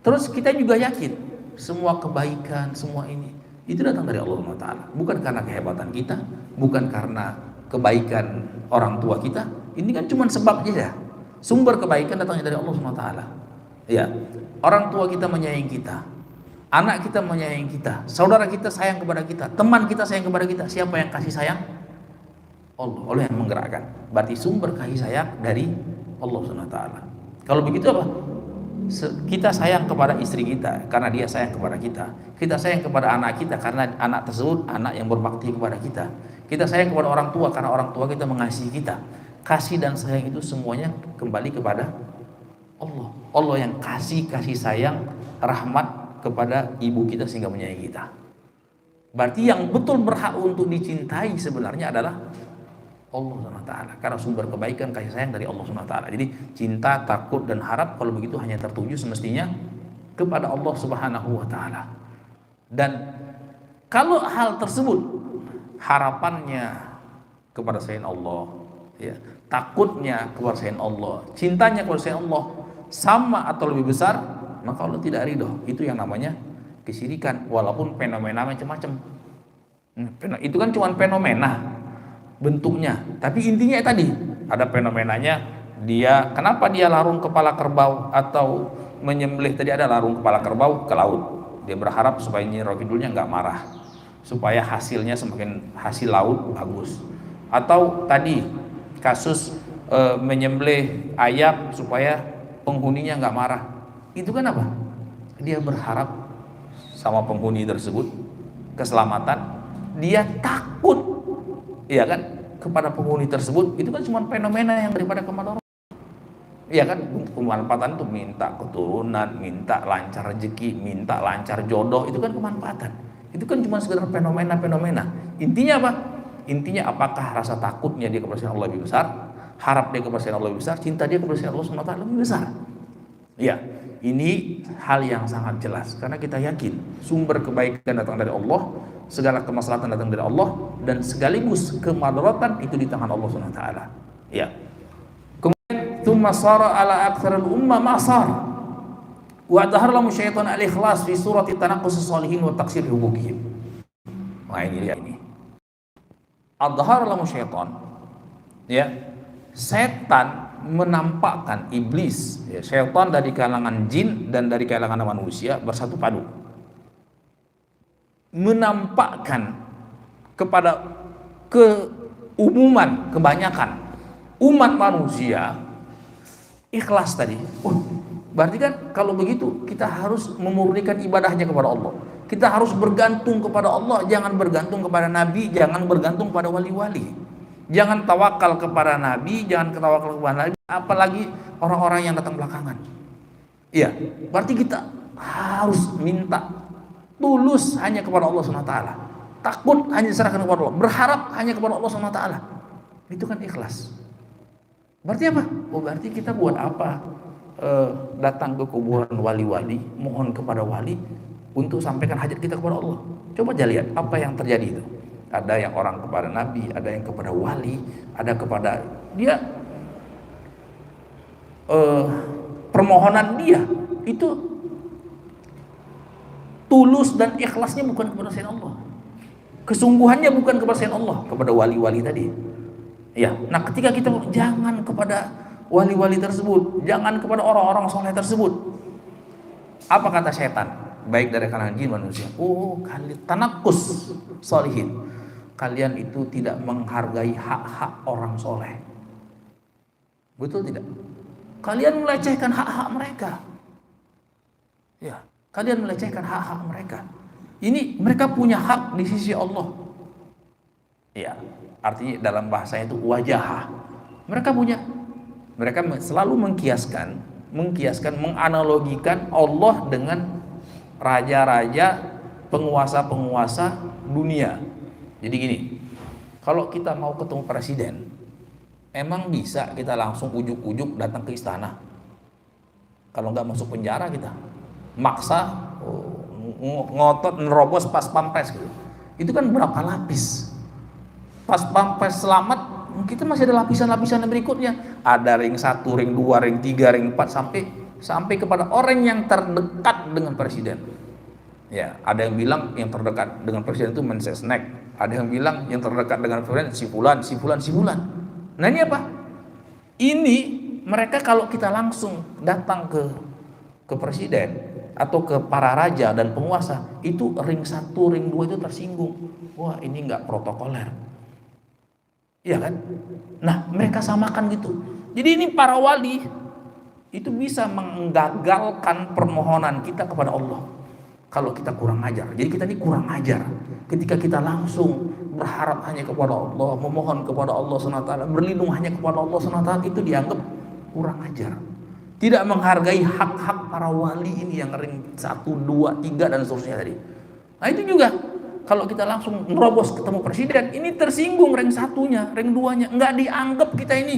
terus kita juga yakin semua kebaikan, semua ini itu datang dari Allah SWT. Bukan karena kehebatan kita, bukan karena kebaikan orang tua kita. Ini kan cuma sebab saja. Sumber kebaikan datangnya dari Allah SWT. Ya, orang tua kita menyayangi kita, anak kita menyayangi kita, saudara kita sayang kepada kita, teman kita sayang kepada kita. Siapa yang kasih sayang? Allah. Allah yang menggerakkan. Berarti sumber kasih sayang dari Allah SWT. Kalau begitu apa? Kita sayang kepada istri kita karena dia sayang kepada kita. Kita sayang kepada anak kita karena anak tersebut anak yang berbakti kepada kita. Kita sayang kepada orang tua karena orang tua kita mengasihi kita. Kasih dan sayang itu semuanya kembali kepada Allah. Allah yang kasih sayang, rahmat kepada ibu kita sehingga menyayangi kita. Berarti yang betul berhak untuk dicintai sebenarnya adalah Allah SWT. Karena sumber kebaikan kasih sayang dari Allah SWT. Jadi cinta, takut dan harap kalau begitu hanya tertuju semestinya kepada Allah Subhanahu wa taala. Dan kalau hal tersebut harapannya kepada selain Allah, ya, takutnya kepada selain Allah, cintanya kepada selain Allah sama atau lebih besar, maka Allah tidak ridho. Itu yang namanya Kesyirikan, walaupun fenomena macam-macam. Itu kan cuma fenomena bentuknya, tapi intinya tadi ada fenomenanya. Dia kenapa dia larung kepala kerbau atau menyembelih tadi, ada larung kepala kerbau ke laut. Dia berharap supaya Nyi Rokidulnya nggak marah, supaya hasilnya semakin hasil laut bagus. Atau tadi kasus menyembelih ayam supaya penghuninya nggak marah. Itu kan apa? Dia berharap sama penghuni tersebut keselamatan. Dia takut, iya kan, kepada penghuni tersebut. Itu kan cuma fenomena yang daripada kemadharotan. Iya kan, untuk kemanfaatan itu minta keturunan, minta lancar rezeki, minta lancar jodoh, itu kan kemanfaatan. Itu kan cuma sekedar fenomena-fenomena. Intinya apa? Intinya apakah rasa takutnya dia kepada Allah lebih besar, harap dia kepada Allah lebih besar, cinta dia kepada Allah SWT lebih besar. Ya, ini hal yang sangat jelas karena kita yakin sumber kebaikan datang dari Allah, segala kemaslahatan datang dari Allah, dan sekaligus kemadaratan itu di tangan Allah SWT. Ya. Thumma sara ala aktsaril umma ma sar wa dhahara lahum syaitan al-ikhlas fi surati tanaqqus as-salihin wa taqsir hubukihim. Wah, ini lihat ini. Adhara lahum syaitan, ya, setan menampakkan, iblis, ya, syaitan dari kalangan jin dan dari kalangan manusia bersatu padu menampakkan kepada keumuman, kebanyakan umat manusia ikhlas tadi. Berarti kan kalau begitu kita harus memurnikan ibadahnya kepada Allah. Kita harus bergantung kepada Allah, jangan bergantung kepada nabi, jangan bergantung pada wali-wali. Jangan tawakal kepada nabi, jangan tawakal kepada nabi, apalagi orang-orang yang datang belakangan. Iya, berarti kita harus minta tulus hanya kepada Allah SWT. Takut hanya diserahkan kepada Allah, berharap hanya kepada Allah SWT. Itu kan ikhlas. Berarti apa? Oh, berarti kita buat apa? Datang ke kuburan wali-wali, mohon kepada wali untuk sampaikan hajat kita kepada Allah. Coba aja lihat apa yang terjadi itu. Ada yang orang kepada nabi, ada yang kepada wali, ada kepada dia permohonan dia itu tulus dan ikhlasnya bukan kepada selain Allah. Kesungguhannya bukan kepada selain Allah, kepada wali-wali tadi. Ya, nah ketika kita jangan kepada wali-wali tersebut, jangan kepada orang-orang soleh tersebut. Apa kata setan? Baik dari kalangan jin manusia. Oh, kalian tanakus solihin. Kalian itu tidak menghargai hak-hak orang soleh. Betul tidak? Kalian melecehkan hak-hak mereka. Ya, kalian melecehkan hak-hak mereka. Ini mereka punya hak di sisi Allah. Ya, artinya dalam bahasanya itu wajah. Mereka selalu mengkiaskan, menganalogikan Allah dengan raja-raja, penguasa-penguasa dunia. Jadi gini, kalau kita mau ketemu presiden, emang bisa kita langsung ujuk-ujuk datang ke istana? Kalau nggak masuk penjara kita, maksa ngotot nerobos pas pampres gitu. Itu kan berapa lapis? Pas pampres selamat, kita masih ada lapisan-lapisan berikutnya. Ada ring 1, ring 2, ring 3, ring 4 sampai kepada orang yang terdekat dengan presiden. Ya, ada yang bilang yang terdekat dengan presiden itu Mensesnek. Ada yang bilang yang terdekat dengan presiden si fulan. Nah, ini apa? Ini mereka kalau kita langsung datang ke presiden atau ke para raja dan penguasa, itu ring 1, ring 2 itu tersinggung. Wah, ini enggak protokoler. Iya kan? Nah, mereka samakan gitu. Jadi ini para wali itu bisa menggagalkan permohonan kita kepada Allah kalau kita kurang ajar. Jadi kita ini kurang ajar ketika kita langsung berharap hanya kepada Allah, memohon kepada Allah SWT, berlindung hanya kepada Allah SWT, itu dianggap kurang ajar. Tidak menghargai hak-hak para wali ini yang ring 1, 2, 3 dan seterusnya tadi. Nah, itu juga kalau kita langsung nerobos ketemu presiden, ini tersinggung ring 1-nya, ring 2-nya, enggak dianggap kita ini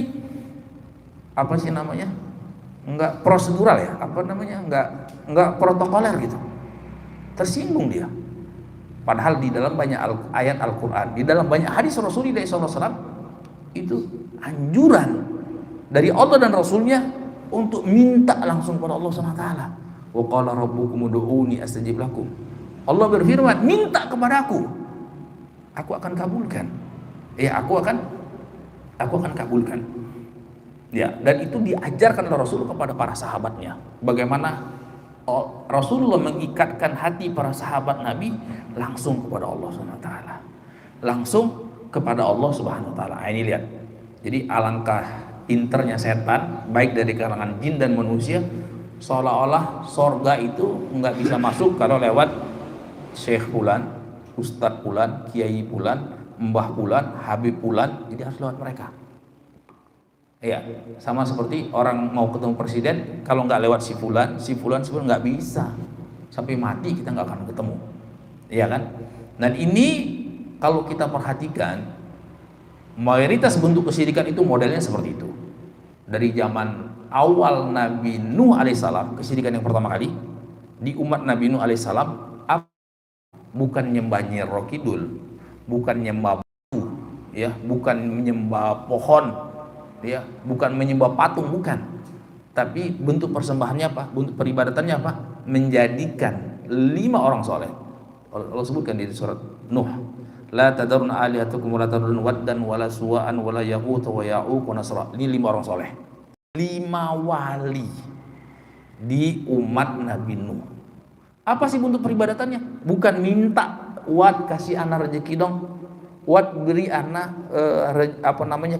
apa sih namanya? Enggak prosedural ya, apa namanya? Enggak protokoler gitu. Tersinggung dia. Padahal di dalam banyak ayat Al-Qur'an, di dalam banyak hadis Rasulullah SAW itu anjuran dari Allah dan Rasulnya untuk minta langsung kepada Allah SWT. Wa qala rabbukum ud'uni astajib lakum. Allah berfirman, minta kepadaku, aku akan kabulkan. Ya, aku akan kabulkan. Ya, dan itu diajarkan oleh Rasul kepada para sahabatnya. Bagaimana Rasulullah mengikatkan hati para sahabat Nabi langsung kepada Allah Subhanahu wa taala. Langsung kepada Allah Subhanahu wa taala. Ini lihat. Jadi alangkah internya setan, baik dari kalangan jin dan manusia, seolah-olah sorga itu nggak bisa masuk kalau lewat Syekh Fulan, Ustadz Fulan, Kiai Fulan, Mbah Fulan, Habib Fulan, jadi harus lewat mereka. Ya, sama seperti orang mau ketemu presiden, kalau nggak lewat si Fulan nggak bisa. Sampai mati kita nggak akan ketemu, iya kan? Dan ini kalau kita perhatikan, mayoritas bentuk kesyirikan itu modelnya seperti itu. Dari zaman awal Nabi Nuh alaihissalam, kesyirikan yang pertama kali di umat Nabi Nuh alaihissalam, bukan nyembah Nyi Roro Kidul, bukan nyembah batu, ya, bukan menyembah pohon, ya, bukan menyembah patung, bukan. Tapi bentuk persembahannya apa? Bentuk peribadatannya apa? Menjadikan 5 orang soleh. Allah sebutkan di surat Nuh, la tadarun alihatukum wa la tadarun waddan wa la suwa'an wa la yaghut wa ya'uq wa nasra. Ini 5 orang soleh, 5 wali di umat Nabi Nuh. Apa sih bentuk peribadatannya? Bukan minta, Wat kasih anak rezeki dong, Wat beri anak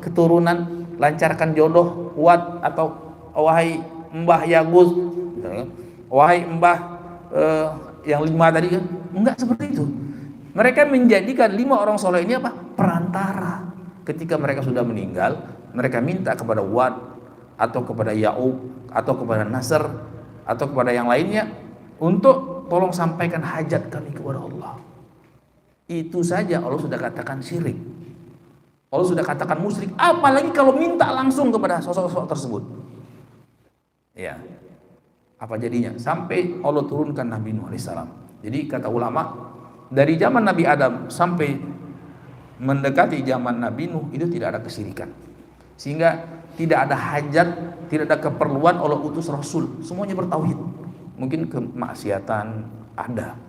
keturunan, lancarkan jodoh, Wat, atau wahai Mbah Yagus, wahai Mbah yang 5 tadi kan. Enggak seperti itu. Mereka menjadikan 5 orang soleh ini apa? Perantara. Ketika mereka sudah meninggal, mereka minta kepada Wat atau kepada Ya'uq atau kepada Nasr atau kepada yang lainnya untuk tolong sampaikan hajat kami kepada Allah. Itu saja Allah sudah katakan syirik. Allah sudah katakan musyrik. Apalagi kalau minta langsung kepada sosok-sosok tersebut. Ya. Apa jadinya? Sampai Allah turunkan Nabi Nuh alaihissalam. Jadi kata ulama, dari zaman Nabi Adam sampai mendekati zaman Nabi Nuh itu tidak ada kesyirikan. Sehingga tidak ada hajat, tidak ada keperluan Allah utus Rasul. Semuanya bertauhid. Mungkin kemaksiatan ada,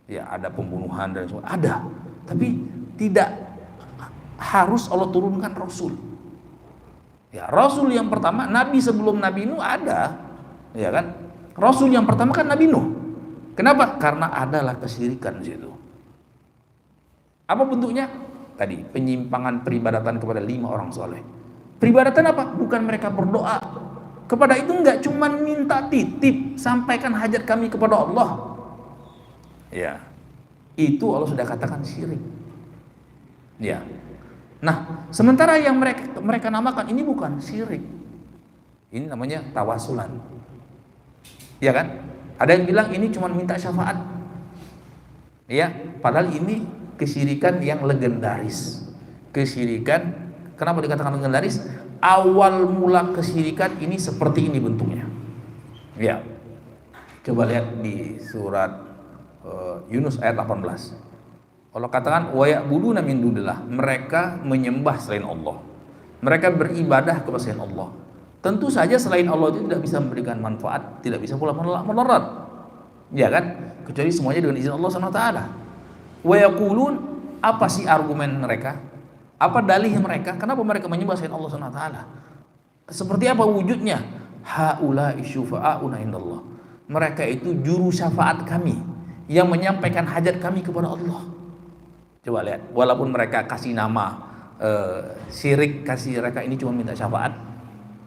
ya, ada pembunuhan dan semua ada, tapi tidak harus Allah turunkan Rasul. Ya, Rasul yang pertama, Nabi sebelum Nabi Nuh ada, ya kan? Rasul yang pertama kan Nabi Nuh. Kenapa? Karena adalah kesyirikan di situ. Apa bentuknya? Tadi penyimpangan peribadatan kepada 5 orang soleh. Peribadatan apa? Bukan mereka berdoa kepada itu, enggak cuman minta titip, sampaikan hajat kami kepada Allah. Ya, itu Allah sudah katakan syirik. Ya. Nah, sementara yang mereka namakan ini bukan syirik. Ini namanya tawasulan. Ya kan? Ada yang bilang ini cuma minta syafaat. Ya, padahal ini kesyirikan yang legendaris. Kesyirikan, kenapa dikatakan legendaris? Awal mula kesyirikan ini seperti ini bentuknya. Ya. Coba lihat di surat Yunus ayat 18. Allah katakan wa ya'buduna min dunillah, mereka menyembah selain Allah. Mereka beribadah kepada selain Allah. Tentu saja selain Allah itu tidak bisa memberikan manfaat, tidak bisa pula mudarat. Ya kan? Kecuali semuanya dengan izin Allah Subhanahu wa taala. Wa yaqulun, apa sih argumen mereka? Apa dalih mereka? Kenapa mereka menyembah selain Allah Subhanahu wa taala? Seperti apa wujudnya? Haula'i syufa'auna indallah. Mereka itu juru syafaat kami yang menyampaikan hajat kami kepada Allah. Coba lihat, walaupun mereka kasih nama syirik, kasih mereka ini cuma minta syafaat,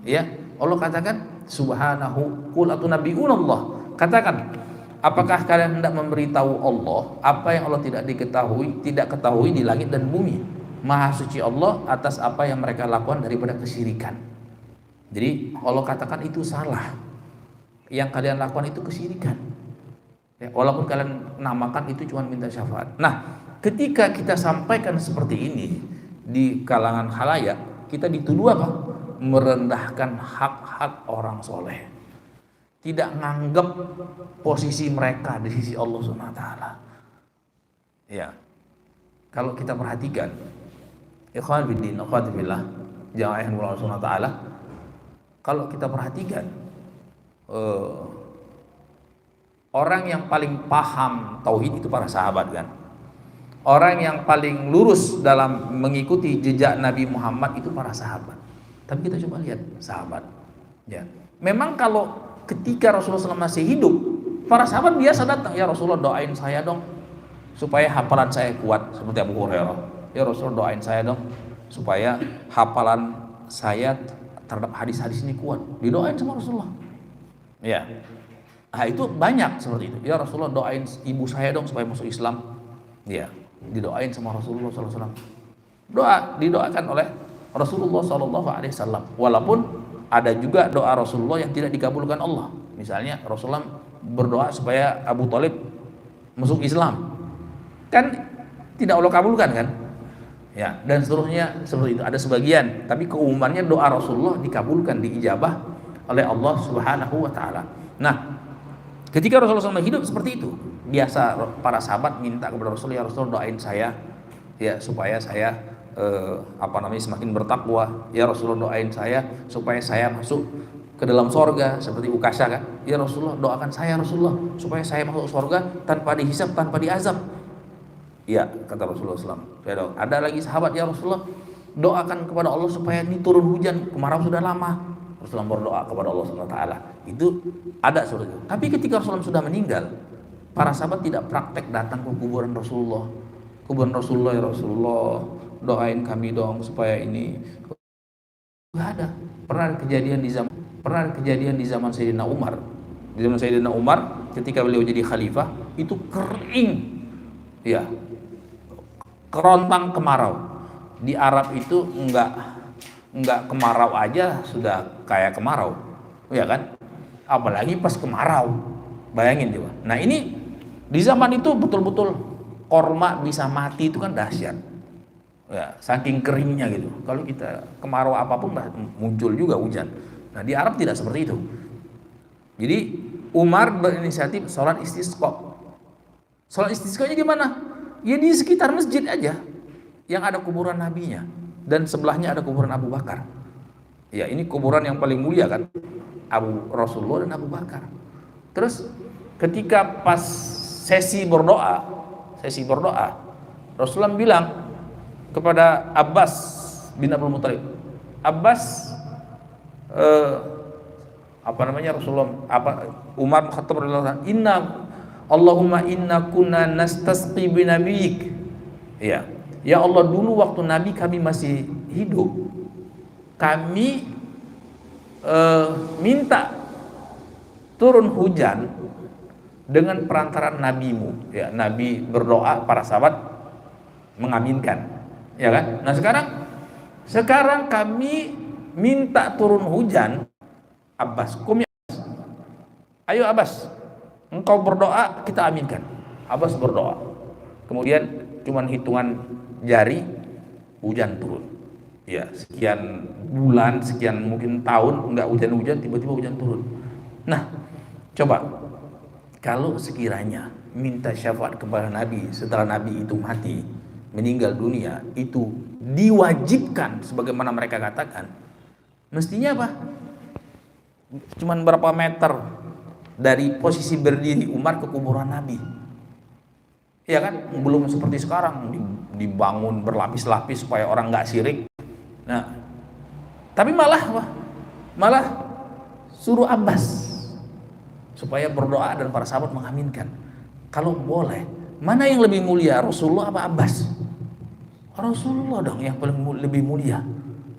ya, Allah katakan subhanahu qul atunabbi'unallah. Katakan, apakah kalian hendak memberitahu Allah apa yang Allah tidak ketahui di langit dan bumi? Maha suci Allah atas apa yang mereka lakukan daripada kesyirikan. Jadi Allah katakan itu salah. Yang kalian lakukan itu kesyirikan. Ya, walaupun kalian namakan itu cuma minta syafaat. Nah, ketika kita sampaikan seperti ini di kalangan khalayak, kita dituduh apa? Merendahkan hak-hak orang soleh. Tidak nganggap posisi mereka di sisi Allah Subhanahu wa taala. Ya. Kalau kita perhatikan, ikhwan fillah, akhwat fillah, jamaah yang Allah Subhanahu wa taala, kalau kita perhatikan orang yang paling paham tauhid itu para sahabat kan. Orang yang paling lurus dalam mengikuti jejak Nabi Muhammad itu para sahabat. Tapi kita coba lihat sahabat. Ya, memang kalau ketika Rasulullah SAW masih hidup, para sahabat biasa datang, ya Rasulullah doain saya dong supaya hafalan saya kuat, seperti Abu Hurairah. Ya Rasulullah doain saya dong supaya hafalan saya terhadap hadis-hadis ini kuat. Didoain sama Rasulullah. Ya, nah itu banyak seperti itu. Ya Rasulullah doain ibu saya dong supaya masuk Islam. Ya, didoain sama Rasulullah SAW. Didoakan oleh Rasulullah SAW. Walaupun ada juga doa Rasulullah yang tidak dikabulkan Allah. Misalnya Rasulullah berdoa supaya Abu Thalib masuk Islam, kan tidak Allah kabulkan kan? Ya, dan seterusnya seperti itu. Ada sebagian, tapi keumumannya doa Rasulullah dikabulkan, diijabah oleh Allah Subhanahu wa taala. Nah, ketika Rasulullah SAW hidup seperti itu, biasa para sahabat minta kepada Rasulullah, ya Rasul doain saya ya supaya saya semakin bertakwa. Ya Rasulullah doain saya supaya saya masuk ke dalam sorga seperti Ukasha kan. Ya Rasulullah doakan saya Rasulullah supaya saya masuk sorga tanpa dihisab, tanpa diazab. Ya, kata Rasulullah SAW. Ada lagi sahabat, ya Rasulullah doakan kepada Allah supaya ini turun hujan, kemarau sudah lama. Rasulullah berdoa kepada Allah SWT. Itu ada seperti itu. Tapi ketika Rasulullah sudah meninggal, para sahabat tidak praktek datang ke kuburan Rasulullah. Kuburan Rasulullah, ya Rasulullah doain kami dong supaya ini. Nggak ada. Pernah kejadian di zaman Sayyidina Umar. Di zaman Sayyidina Umar ketika beliau jadi khalifah itu kering, ya, kerontang kemarau. Di Arab itu enggak kemarau aja sudah kayak kemarau, ya kan? Apalagi pas kemarau, bayangin coba. Nah ini di zaman itu betul-betul korma bisa mati itu kan dahsyat. Ya, saking keringnya gitu. Kalau kita kemarau apapun muncul juga hujan. Nah di Arab tidak seperti itu. Jadi Umar berinisiatif sholat istisqa. Sholat istisqanya gimana? Ya di sekitar masjid aja yang ada kuburan nabinya, dan sebelahnya ada kuburan Abu Bakar. Ya ini kuburan yang paling mulia kan, Rasulullah dan Abu Bakar. Terus ketika pas sesi berdoa Rasulullah bilang kepada Abbas bin Abdul Muthalib, Abbas Umar Khattab radhiyallahu anhu, Allahumma inna kunna nastasqi bi nabiyik. Ya Allah, dulu waktu Nabi kami masih hidup, kami minta turun hujan dengan perantaraan nabimu. Ya, Nabi berdoa, para sahabat mengaminkan, ya kan? Nah sekarang kami minta turun hujan. Abbas, ayo Abbas, engkau berdoa, kita aminkan. Abbas berdoa, kemudian cuman hitungan jari hujan turun. Ya, sekian bulan, sekian mungkin tahun enggak hujan-hujan, tiba-tiba hujan turun. Nah, coba kalau sekiranya minta syafaat kepada Nabi setelah Nabi itu mati, meninggal dunia, itu diwajibkan sebagaimana mereka katakan, mestinya apa? Cuman berapa meter dari posisi berdiri Umar ke kuburan Nabi, ya kan? Belum seperti sekarang dibangun berlapis-lapis supaya orang nggak syirik. Nah, tapi malah suruh Abbas supaya berdoa dan para sahabat mengaminkan. Kalau boleh, mana yang lebih mulia, Rasulullah apa Abbas? Rasulullah dong yang lebih mulia,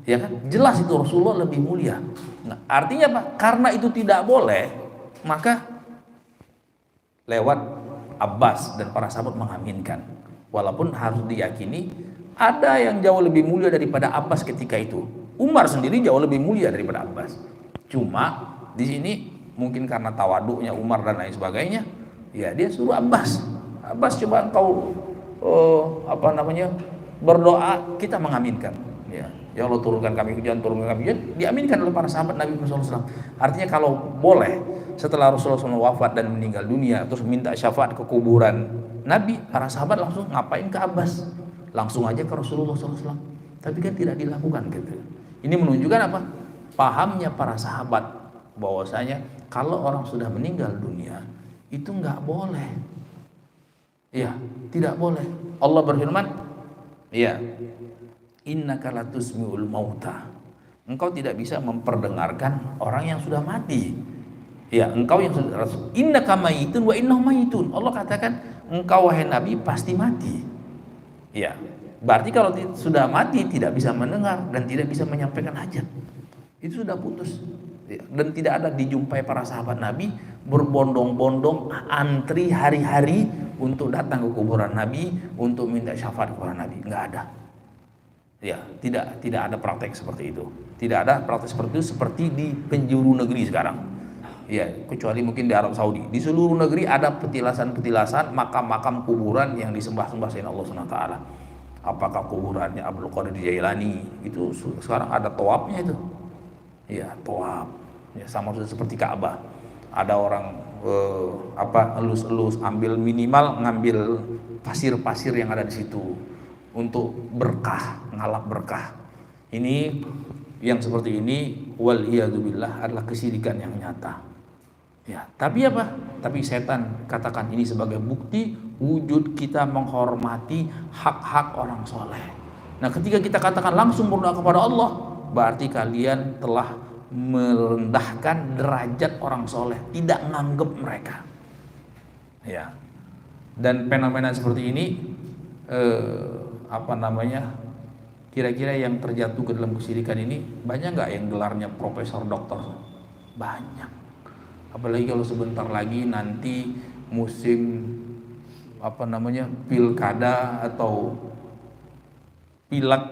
ya kan? Jelas itu Rasulullah lebih mulia. Nah, artinya apa? Karena itu tidak boleh, maka lewat Abbas dan para sahabat mengaminkan. Walaupun harus diyakini ada yang jauh lebih mulia daripada Abbas ketika itu. Umar sendiri jauh lebih mulia daripada Abbas. Cuma di sini mungkin karena tawaduknya Umar dan lain sebagainya, ya dia suruh Abbas. Abbas, coba engkau berdoa, kita mengaminkan. Ya Allah, turunkan kami hujan, diaminkan oleh para sahabat Nabi Muhammad SAW. Artinya kalau boleh setelah Rasulullah SAW wafat dan meninggal dunia terus minta syafaat ke kuburan Nabi, para sahabat langsung ngapain ke Abbas? Langsung aja ke Rasulullah SAW. Tapi kan tidak dilakukan gitu. Ini menunjukkan apa? Pahamnya para sahabat bahwasanya kalau orang sudah meninggal dunia itu nggak boleh. Ya, tidak boleh. Allah berfirman, ya, innaka latusmi'ul mauta. Engkau tidak bisa memperdengarkan orang yang sudah mati. Ya, engkau yang sudah innaka mayitun wa innahum mayitun. Allah katakan, engkau wahai Nabi pasti mati. Ya, berarti kalau sudah mati tidak bisa mendengar dan tidak bisa menyampaikan hajat. Itu sudah putus. Ya, dan tidak ada dijumpai para sahabat Nabi berbondong-bondong antri hari-hari untuk datang ke kuburan Nabi untuk minta syafaat kepada Nabi. Enggak ada. Ya, tidak ada praktek seperti itu. Tidak ada praktek seperti itu seperti di penjuru negeri sekarang. Ya, kecuali mungkin di Arab Saudi. Di seluruh negeri ada petilasan-petilasan makam-makam kuburan yang disembah-sembah selain Allah SWT. Apakah kuburannya Abdul Qadir Jailani, itu sekarang ada tawafnya itu. Ya, tawaf. Ya, sama seperti Ka'bah. Ada orang elus-elus, ngambil pasir-pasir yang ada di situ untuk berkah, ngalap berkah. Ini yang seperti ini wal iyadzubillah adalah kesyirikan yang nyata. Ya, tapi apa? Tapi setan katakan ini sebagai bukti wujud kita menghormati hak-hak orang soleh. Nah, ketika kita katakan langsung berdoa kepada Allah, berarti kalian telah merendahkan derajat orang soleh, tidak menganggap mereka. Ya, dan fenomena seperti ini, kira-kira yang terjatuh ke dalam kesyirikan ini banyak nggak yang gelarnya profesor doktor? Banyak. Apalagi kalau sebentar lagi nanti musim pilkada atau pilek,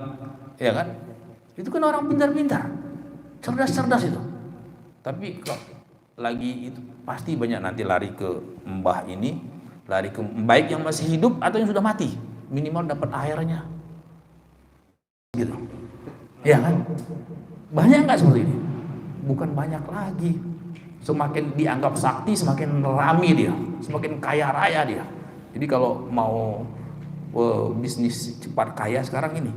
ya kan? Itu kan orang pintar-pintar, cerdas-cerdas itu. Tapi kok lagi itu pasti banyak nanti lari ke mbah ini, lari ke baik yang masih hidup atau yang sudah mati, minimal dapat airnya, gitu. Ya kan? Banyak nggak seperti ini? Bukan banyak lagi. Semakin dianggap sakti, semakin rame dia, semakin kaya raya dia. Jadi kalau mau bisnis cepat kaya sekarang ini,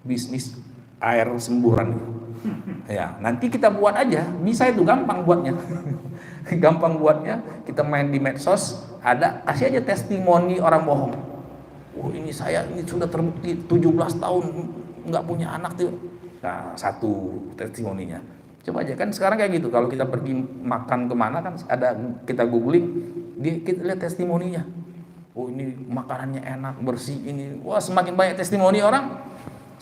bisnis air semburan. Ya, nanti kita buat aja, bisa itu, gampang buatnya. Gampang buatnya, kita main di medsos, kasih aja testimoni orang bohong. Oh, ini saya ini sudah terbukti 17 tahun nggak punya anak tuh. Nah, satu testimoninya. Coba aja, kan sekarang kayak gitu, kalau kita pergi makan kemana kan ada, kita googling, kita lihat testimoninya. Oh, ini makanannya enak, bersih, ini. Wah, semakin banyak testimoni orang,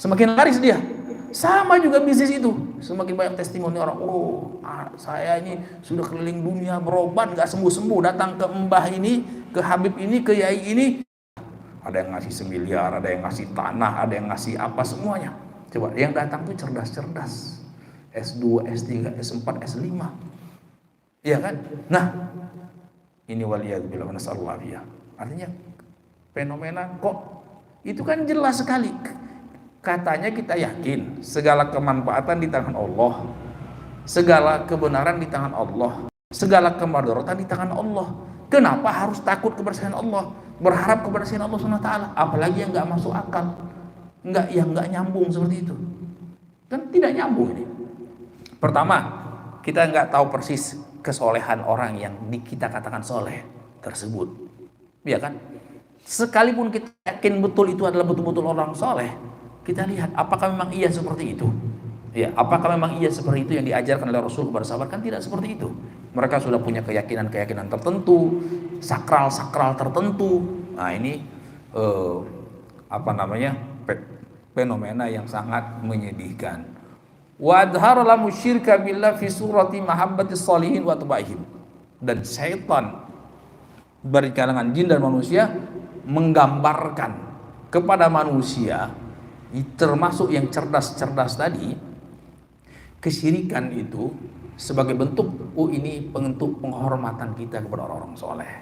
semakin laris dia. Sama juga bisnis itu, semakin banyak testimoni orang. Oh, saya ini sudah keliling dunia berobat nggak sembuh-sembuh, datang ke mbah ini, ke Habib ini, ke Yai ini. Ada yang ngasih 1 miliar, ada yang ngasih tanah, ada yang ngasih apa, semuanya. Coba, yang datang tuh cerdas-cerdas. S2, S3, S4, S5. Iya kan? Nah, ini waliyadzubillah wa nasallallahu alaihi. Artinya fenomena kok itu kan jelas sekali. Katanya kita yakin segala kemanfaatan di tangan Allah, segala kebenaran di tangan Allah, segala kemudaratan di tangan Allah. Kenapa harus takut kebersihan Allah, berharap kebersihan Allah SWT? Apalagi yang nggak masuk akal, nggak nyambung seperti itu. Kan tidak nyambung ini. Pertama, kita nggak tahu persis kesolehan orang yang kita katakan soleh tersebut, ya kan? Sekalipun kita yakin betul itu adalah betul-betul orang soleh, kita lihat apakah memang ia seperti itu. Ya, apakah memang ia seperti itu yang diajarkan oleh Rasul kepada sahabat? Kan tidak seperti itu. Mereka sudah punya keyakinan-keyakinan tertentu, sakral tertentu. Nah, ini fenomena yang sangat menyedihkan. Wa adhara lamu syirka billah fi surati mahabbati salihin wa tabaihim. Dan syaitan dari kalangan jin dan manusia menggambarkan kepada manusia, termasuk yang cerdas-cerdas tadi, kesyirikan itu sebagai bentuk, ini bentuk penghormatan kita kepada orang-orang soleh.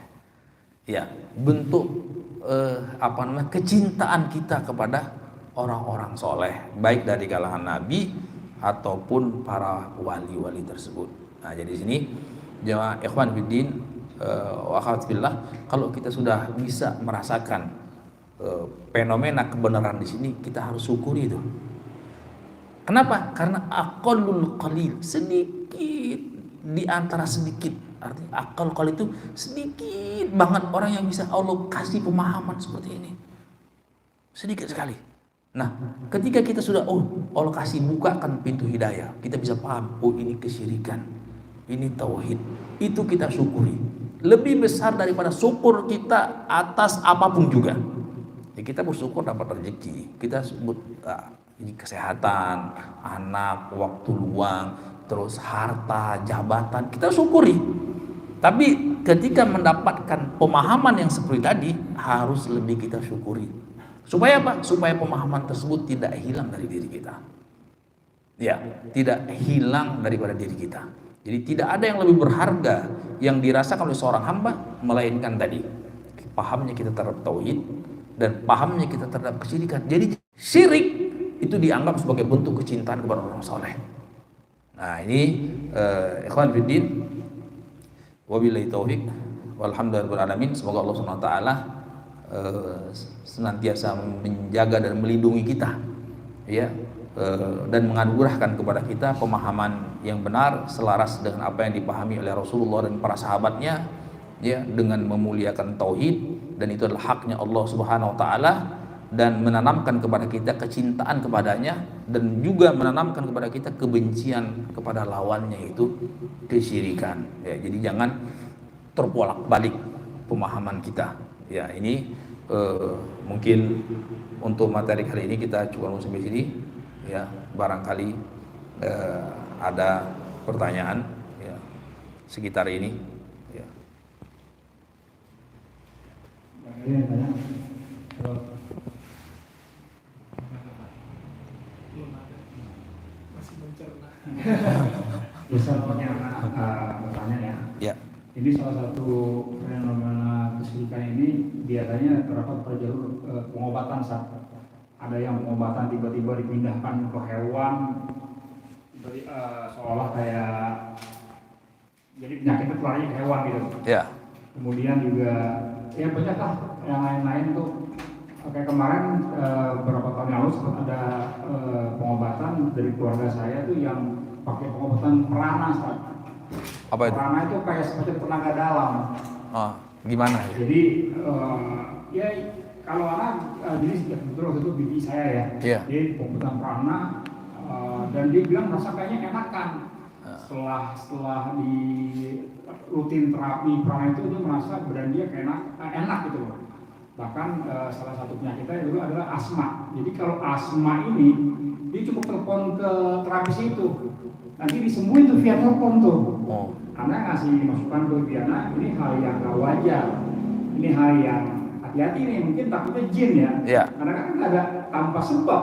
Ya, bentuk kecintaan kita kepada orang-orang soleh, baik dari kalangan nabi ataupun para wali-wali tersebut. Nah, jadi di sini jemaah ikhwan fiddin wa akhwat fillah, kalau kita sudah bisa merasakan fenomena kebenaran di sini, kita harus syukuri itu. Kenapa? Karena aqallul qalil, sedikit di antara sedikit Artinya akal itu sedikit banget orang yang bisa Allah kasih pemahaman seperti ini. Sedikit sekali. Nah, ketika kita sudah Allah kasih bukakan pintu hidayah, kita bisa paham, ini kesyirikan, ini tauhid. Itu kita syukuri. Lebih besar daripada syukur kita atas apapun juga. Ya, kita bersyukur dapat rezeki, kita sebut ini kesehatan, anak, waktu luang, terus harta, jabatan, kita syukuri. Tapi ketika mendapatkan pemahaman yang seperti tadi, harus lebih kita syukuri. Supaya apa? Supaya pemahaman tersebut tidak hilang dari diri kita. Ya, tidak hilang daripada diri kita. Jadi tidak ada yang lebih berharga yang dirasakan oleh seorang hamba melainkan tadi pahamnya kita terhadap tauhid dan pahamnya kita terhadap kesyirikan. Jadi syirik itu dianggap sebagai bentuk kecintaan kepada orang soleh. Nah ini ikhwan fiddin, wabillahi taufiq walhamdulillahirabbil alamin. Semoga Allah Subhanahu wa taala senantiasa menjaga dan melindungi kita, ya, dan menganugerahkan kepada kita pemahaman yang benar selaras dengan apa yang dipahami oleh Rasulullah dan para sahabatnya, ya, dengan memuliakan tauhid, dan itu adalah haknya Allah Subhanahu wa taala, dan menanamkan kepada kita kecintaan kepadanya, dan juga menanamkan kepada kita kebencian kepada lawannya, yaitu kesyirikan. Ya, jadi jangan terbolak-balik pemahaman kita. Ya, ini mungkin untuk materi kali ini kita cukup sampai sini. Ya, barangkali ada pertanyaan, ya, sekitar ini. Ya. Bisa bertanya ya. Ya. Ini salah satu fenomena kesyirikan ini biasanya terdapat pada jalur pengobatan saat ada yang pengobatan tiba-tiba dipindahkan ke hewan, seolah kayak jadi penyakit tertularnya ke hewan gitu. Ya. Kemudian juga ya banyak lah yang lain-lain tuh. Kayak kemarin beberapa tahun lalu sempat ada pengobatan dari keluarga saya tuh yang pakai pengobatan prana, Ustaz. Apa itu? Prana itu kayak seperti tenaga dalam. Oh, gimana? Jadi ya kalau anak jadi betul waktu itu bibi saya ya. Iya. Dia pengobatan prana dan dia bilang merasa kayaknya enakan. Setelah di rutin terapi prana itu dia merasa badan dia kayak enak gitu loh. Bahkan salah satu penyakitnya dulu adalah asma. Jadi kalau asma ini dia cukup telepon ke terapis itu, nanti disembuhin tuh via telepon tuh. Oh. Karena ngasih masukan ke Diana, ini hal yang gak wajar, ini hal yang hati-hati nih, mungkin takutnya jin ya. Yeah. Karena kan ada tanpa sebab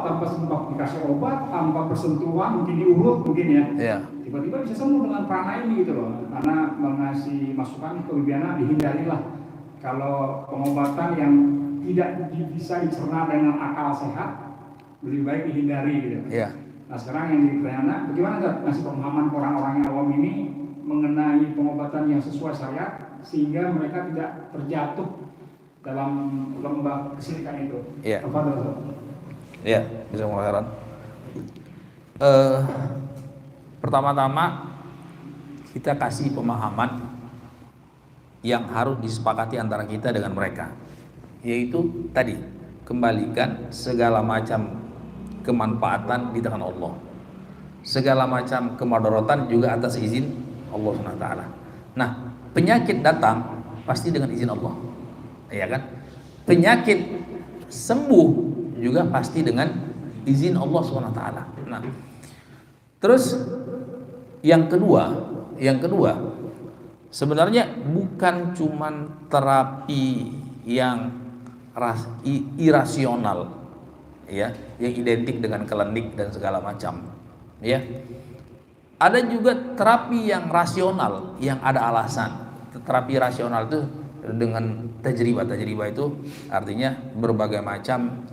dikasih obat, tanpa bersentuhan, mungkin diurut mungkin ya. Yeah. Tiba-tiba bisa sembuh dengan prana ini gitu loh. Karena mengasih masukan ke Diana, dihindarilah kalau pengobatan yang tidak bisa dicerna dengan akal sehat, lebih baik dihindari gitu. Yeah. Nah sekarang yang ditanya, bagaimana ngasih pemahaman orang-orang yang awam ini mengenai pengobatan yang sesuai syariat sehingga mereka tidak terjatuh dalam lembah kesyirikan itu. Iya. Apa itu? Iya, bisa mengatakan. Pertama-tama kita kasih pemahaman yang harus disepakati antara kita dengan mereka, yaitu tadi kembalikan segala macam kemanfaatan di tangan Allah, segala macam kemudaratan juga atas izin Allah SWT. Nah, penyakit datang pasti dengan izin Allah, ya kan? Penyakit sembuh juga pasti dengan izin Allah SWT. Nah, terus yang kedua sebenarnya bukan cuman terapi yang irasional, ya, yang identik dengan klinik dan segala macam, ya. Ada juga terapi yang rasional, yang ada alasan. Terapi rasional itu dengan tajriba itu artinya berbagai macam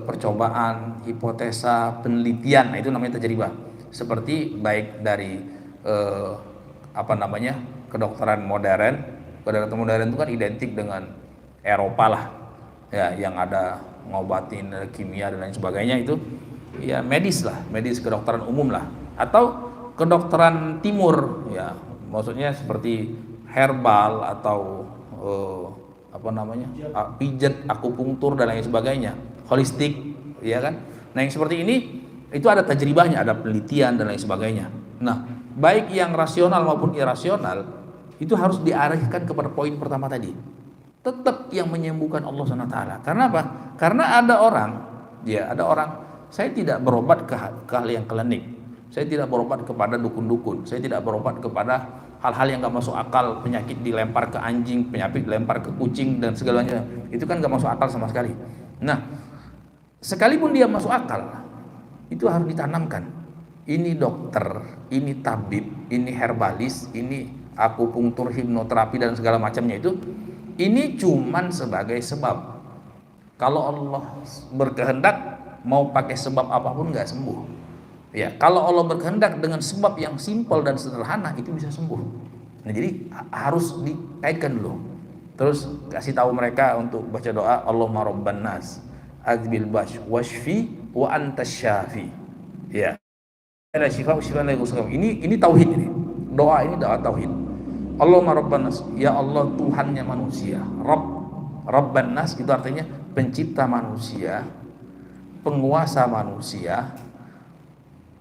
percobaan, hipotesa, penelitian. Nah, itu namanya tajriba. Seperti baik dari kedokteran modern. Kedokteran modern itu kan identik dengan Eropa lah, ya, yang ada ngobatin kimia dan lain sebagainya. Itu ya medis kedokteran umum lah, atau kedokteran timur, ya, maksudnya seperti herbal atau pijat, akupunktur dan lain sebagainya, holistik, ya kan? Nah, yang seperti ini itu ada tajribahnya, ada penelitian dan lain sebagainya. Nah, baik yang rasional maupun irasional itu harus diarahkan kepada poin pertama tadi. Tetap yang menyembuhkan Allah SWT. Karena apa? Karena ada orang, saya tidak berobat ke hal yang klinik. Saya tidak berobat kepada dukun-dukun. Saya tidak berobat kepada hal-hal yang gak masuk akal, penyakit dilempar ke anjing, penyakit dilempar ke kucing dan segalanya. Itu kan gak masuk akal sama sekali. Nah, sekalipun dia masuk akal, itu harus ditanamkan. Ini dokter, ini tabib, ini herbalis, ini akupunktur, hipnoterapi dan segala macamnya itu, ini cuman sebagai sebab. Kalau Allah berkehendak mau pakai sebab apapun nggak sembuh. Ya, kalau Allah berkehendak dengan sebab yang simpel dan sederhana itu bisa sembuh. Nah, jadi harus dikaitkan dulu. Terus kasih tahu mereka untuk baca doa Allahumma rabban nas adzbil bash washfi wa antas syafi. Ya. Ada syifa la yughsam. Ini tauhid ini. Doa ini doa tauhid. Allahumma rabban nas, ya Allah Tuhannya manusia. Rabban nas itu artinya pencipta manusia, penguasa manusia,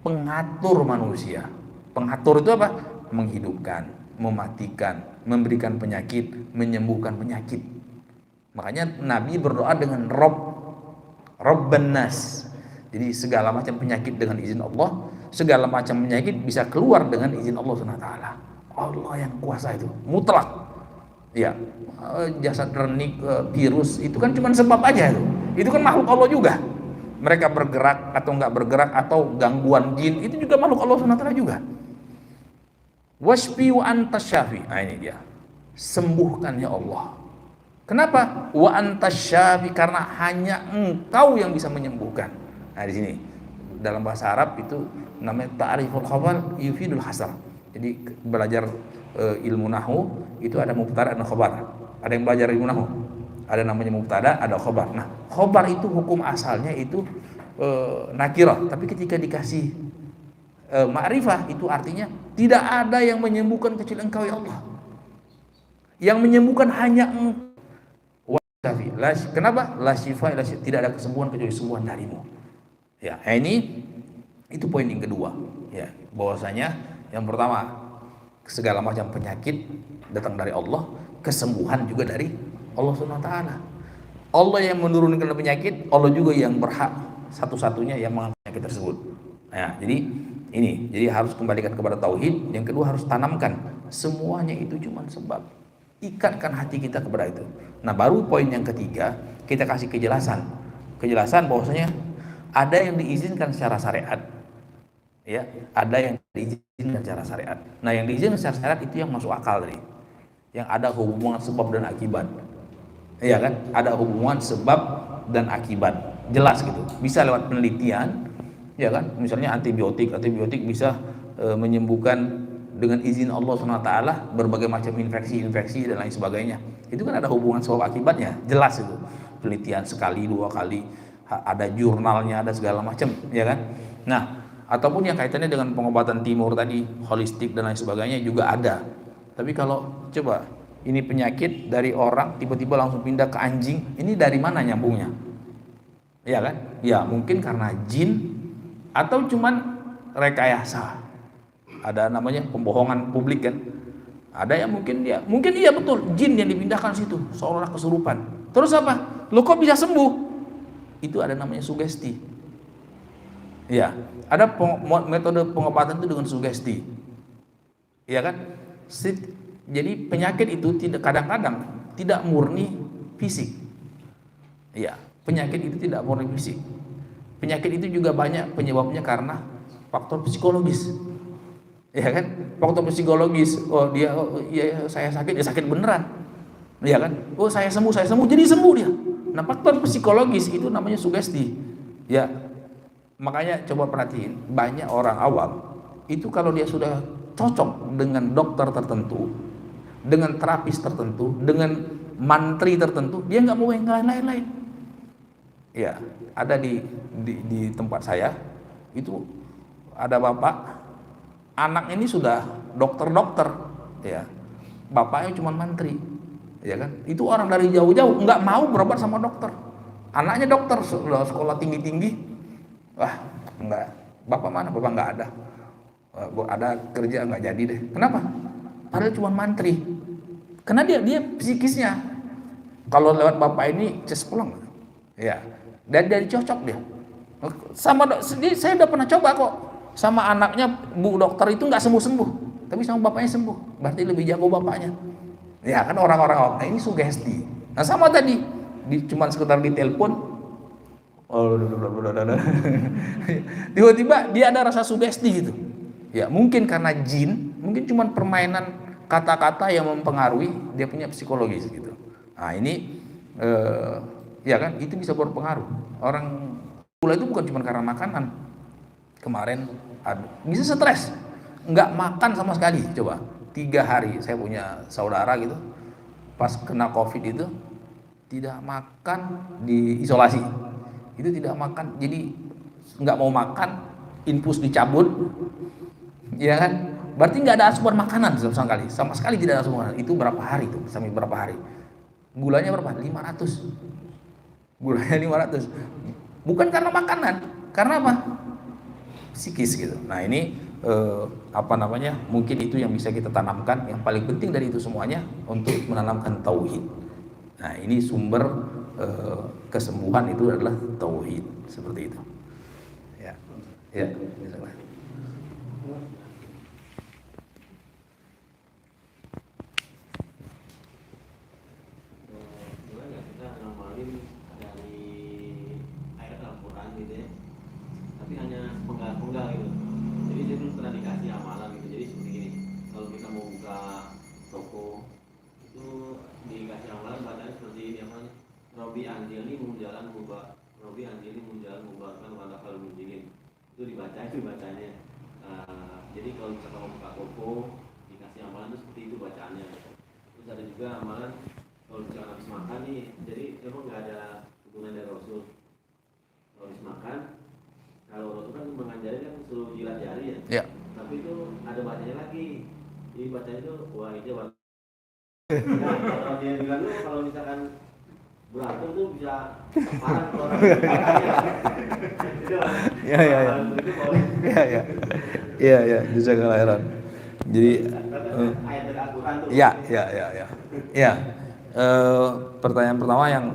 pengatur manusia. Pengatur itu apa? Menghidupkan, mematikan, memberikan penyakit, menyembuhkan penyakit. Makanya Nabi berdoa dengan Rabban nas. Jadi segala macam penyakit dengan izin Allah, segala macam penyakit bisa keluar dengan izin Allah SWT. Allah yang kuasa itu, mutlak. Ya, jasad renik, virus itu kan cuma sebab aja itu. Itu kan makhluk Allah juga. Mereka bergerak atau enggak bergerak atau gangguan jin itu juga makhluk Allah SWT juga. Washfi wa antas syafi. Nah, ini dia. Sembuhkan ya Allah. Kenapa? Wa antas syafi, karena hanya Engkau yang bisa menyembuhkan. Nah, di sini dalam bahasa Arab itu namanya ta'riful khabar yufidul hasar. Jadi belajar ilmu nahwu itu ada mubtada dan khabar. Ada yang belajar ilmu nahwu, ada namanya mubtada, ada khabar. Nah, khabar itu hukum asalnya itu nakirah, tapi ketika dikasih ma'rifah itu artinya tidak ada yang menyembuhkan kecuali Engkau ya Allah. Yang menyembuhkan hanya Engkau. Kenapa? La syifa, tidak ada kesembuhan kecuali kesembuhan darimu. Ya, ini itu poin yang kedua. Ya, bahwasanya yang pertama segala macam penyakit datang dari Allah, kesembuhan juga dari Allah SWT. Allah yang menurunkan penyakit, Allah juga yang berhak satu-satunya yang mengangkat penyakit tersebut. Nah, jadi harus kembalikan kepada tauhid. Yang kedua harus tanamkan semuanya itu cuma sebab. Ikatkan hati kita kepada itu. Nah, baru poin yang ketiga kita kasih kejelasan bahwasanya ada yang diizinkan secara syariat, ya, ada yang diizinkan secara syariat. Nah, yang diizinkan secara syariat itu yang masuk akal tadi, yang ada hubungan sebab dan akibat, ya kan? Ada hubungan sebab dan akibat, jelas gitu. Bisa lewat penelitian, ya kan? Misalnya antibiotik bisa menyembuhkan dengan izin Allah SWT berbagai macam infeksi dan lain sebagainya. Itu kan ada hubungan sebab akibatnya, jelas itu. Penelitian sekali, 2 kali, ada jurnalnya, ada segala macam, ya kan? Nah, ataupun yang kaitannya dengan pengobatan timur tadi, holistik dan lain sebagainya juga ada. Tapi kalau coba ini penyakit dari orang tiba-tiba langsung pindah ke anjing, ini dari mana nyambungnya? Ya kan? Ya mungkin karena jin atau cuman rekayasa. Ada namanya pembohongan publik kan? Ada yang mungkin iya betul jin yang dipindahkan situ, seolah kesurupan. Terus apa? Lo kok bisa sembuh? Itu ada namanya sugesti. Ya, ada metode pengobatan itu dengan sugesti. Ya kan? Jadi penyakit itu kadang-kadang tidak murni fisik. Ya, penyakit itu tidak murni fisik. Penyakit itu juga banyak penyebabnya karena faktor psikologis. Ya kan? Faktor psikologis. Saya sakit, ya sakit beneran. Ya kan? Oh, saya sembuh, jadi sembuh dia. Nah, faktor psikologis itu namanya sugesti. Ya. Makanya coba perhatiin, banyak orang awam itu kalau dia sudah cocok dengan dokter tertentu, dengan terapis tertentu, dengan mantri tertentu, dia nggak mau yang lain-lain. Ya, ada di tempat saya itu ada bapak, anak ini sudah dokter, ya. Bapaknya cuma mantri, ya kan? Itu orang dari jauh-jauh nggak mau berobat sama dokter. Anaknya dokter, sudah sekolah tinggi-tinggi, wah nggak. Bapak mana? Bapak nggak ada. Ada kerja nggak jadi deh. Kenapa? Padahal cuma mantri. Karena dia psikisnya. Kalau lewat bapak ini ces pulang, ya. Dan dari cocok dia. Sama saya udah pernah coba kok. Sama anaknya bu dokter itu nggak sembuh-sembuh, tapi sama bapaknya sembuh. Berarti lebih jago bapaknya. Ya kan orang-orang ini sugesti. Nah sama tadi, cuman sekedar ditelepon, tiba-tiba dia ada rasa sugesti gitu. Ya mungkin karena jin, mungkin cuman permainan kata-kata yang mempengaruhi dia punya psikologis gitu. Nah ini ya kan itu bisa berpengaruh. Orang gula itu bukan cuma karena makanan. Kemarin bisa stres, nggak makan sama sekali. Coba 3 hari, saya punya saudara gitu, pas kena COVID itu tidak makan, diisolasi. Itu tidak makan, jadi nggak mau makan, infus dicabut, ya kan? Berarti nggak ada asupan makanan sama sekali tidak ada asupan makanan. Itu berapa hari tuh? Sampai berapa hari? Gulanya berapa? 500. Gulanya 500. Bukan karena makanan, karena apa? Psikis gitu. Nah ini mungkin itu yang bisa kita tanamkan. Yang paling penting dari itu semuanya untuk menanamkan tauhid. Nah ini sumber kesembuhan itu adalah tauhid, seperti itu. Ya, ya. Tapi hanya penggal-penggal gitu. Jadi dia belum pernah dikasih amalan gitu. Jadi seperti gini, kalau kita mau buka toko itu dikasih amalan bacanya seperti ini apa? Robi Anjili munjalan mubah, Robi Anjili munjalan mubahkan wala fal mujilin. Itu dibacanya. Jadi kalau misalkan mau buka toko dikasih amalan itu seperti itu bacaannya. Terus ada juga amalan kalau misalkan habis makan nih, jadi emang nggak ada hubungan dari Rasul. Kalau habis makan, kalau Rasul kan mengajari kan suruh jilat jari ya. Ya. Tapi itu ada bacanya lagi. Jadi bacanya itu wah itu nah, kalau dia bilang tuh kalau misalkan beratur tuh bisa parah kalau orang ya jazakallahu khairan. Jadi ayat dari Al-Quran tuh. Ya. Pertanyaan pertama yang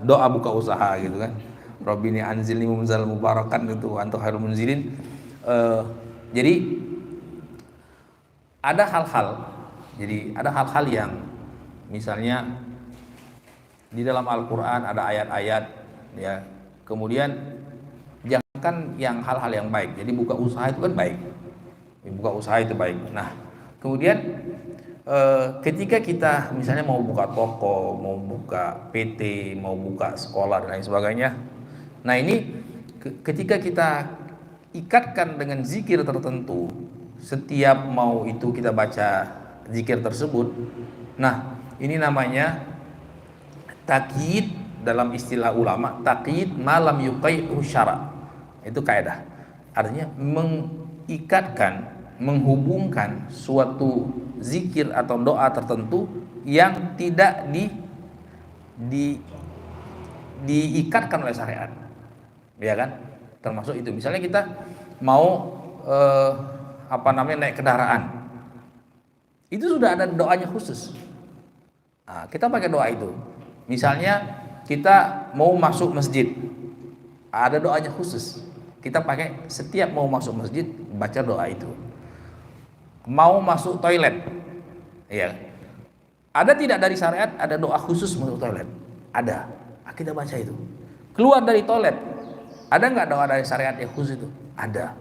doa buka usaha gitu kan. Robbini anzilni munzal mubarakan itu antu khairul munzilin. Jadi ada hal-hal yang misalnya di dalam Al-Qur'an ada ayat-ayat ya. Kemudian jangankan yang hal-hal yang baik. Jadi buka usaha itu kan baik. Buka usaha itu baik. Nah, kemudian ketika kita misalnya mau buka toko, mau buka PT, mau buka sekolah dan lain sebagainya. Nah, ini ketika kita ikatkan dengan zikir tertentu, setiap mau itu kita baca zikir tersebut. Nah, ini namanya takyid dalam istilah ulama, takyid malam yuqai'u syara'. Itu kaidah. Artinya mengikatkan, menghubungkan suatu zikir atau doa tertentu yang tidak diikatkan oleh syariat. Ya kan? Termasuk itu. Misalnya kita mau naik kendaraan. Itu sudah ada doanya khusus. Nah, kita pakai doa itu. Misalnya kita mau masuk masjid. Ada doanya khusus. Kita pakai setiap mau masuk masjid baca doa itu. Mau masuk toilet. Ya. Ada tidak dari syariat ada doa khusus masuk toilet? Ada. Kita baca itu. Keluar dari toilet. Ada nggak doa dari syariat yang khusus itu? Ada.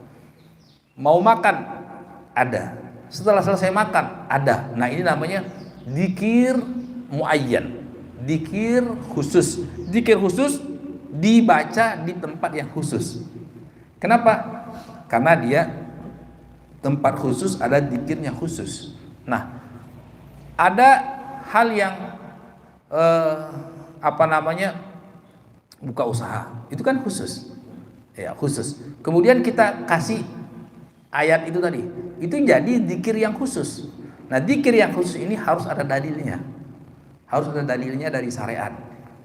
Mau makan? Ada. Setelah selesai makan? Ada. Nah ini namanya dzikir muayyan. Dzikir khusus. Dzikir khusus dibaca di tempat yang khusus. Kenapa? Karena dia tempat khusus ada dzikirnya khusus. Nah, ada hal yang buka usaha. Itu kan khusus. Ya, khusus. Kemudian kita kasih ayat itu tadi. itu jadi zikir yang khusus. Nah, zikir yang khusus ini harus ada dalilnya. Harus ada dalilnya dari syariat.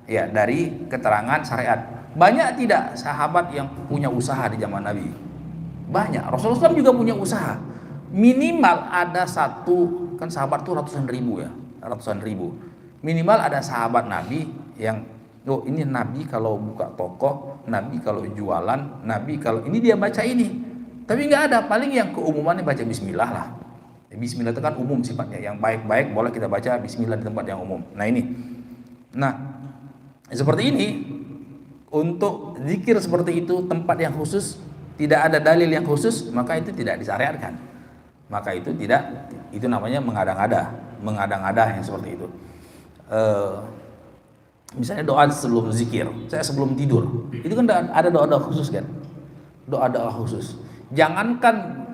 Ya, dari keterangan syariat. Banyak tidak sahabat yang punya usaha di zaman Nabi? Banyak. Rasulullah SAW juga punya usaha. Minimal ada satu, kan sahabat tuh ratusan ribu ya, ratusan ribu. Minimal ada sahabat Nabi yang, oh ini Nabi kalau buka toko, Nabi kalau jualan, Nabi kalau ini dia baca ini. Tapi nggak ada, paling yang keumumannya baca Bismillah lah. Bismillah itu kan umum sifatnya, yang baik-baik boleh kita baca Bismillah di tempat yang umum. Nah ini, nah seperti ini, untuk zikir seperti itu tempat yang khusus, tidak ada dalil yang khusus, maka itu tidak disyariatkan. Maka itu tidak, itu namanya mengada-ngada yang seperti itu. Misalnya doa sebelum zikir, saya sebelum tidur, itu kan ada doa-doa khusus kan, doa-doa khusus. Jangankan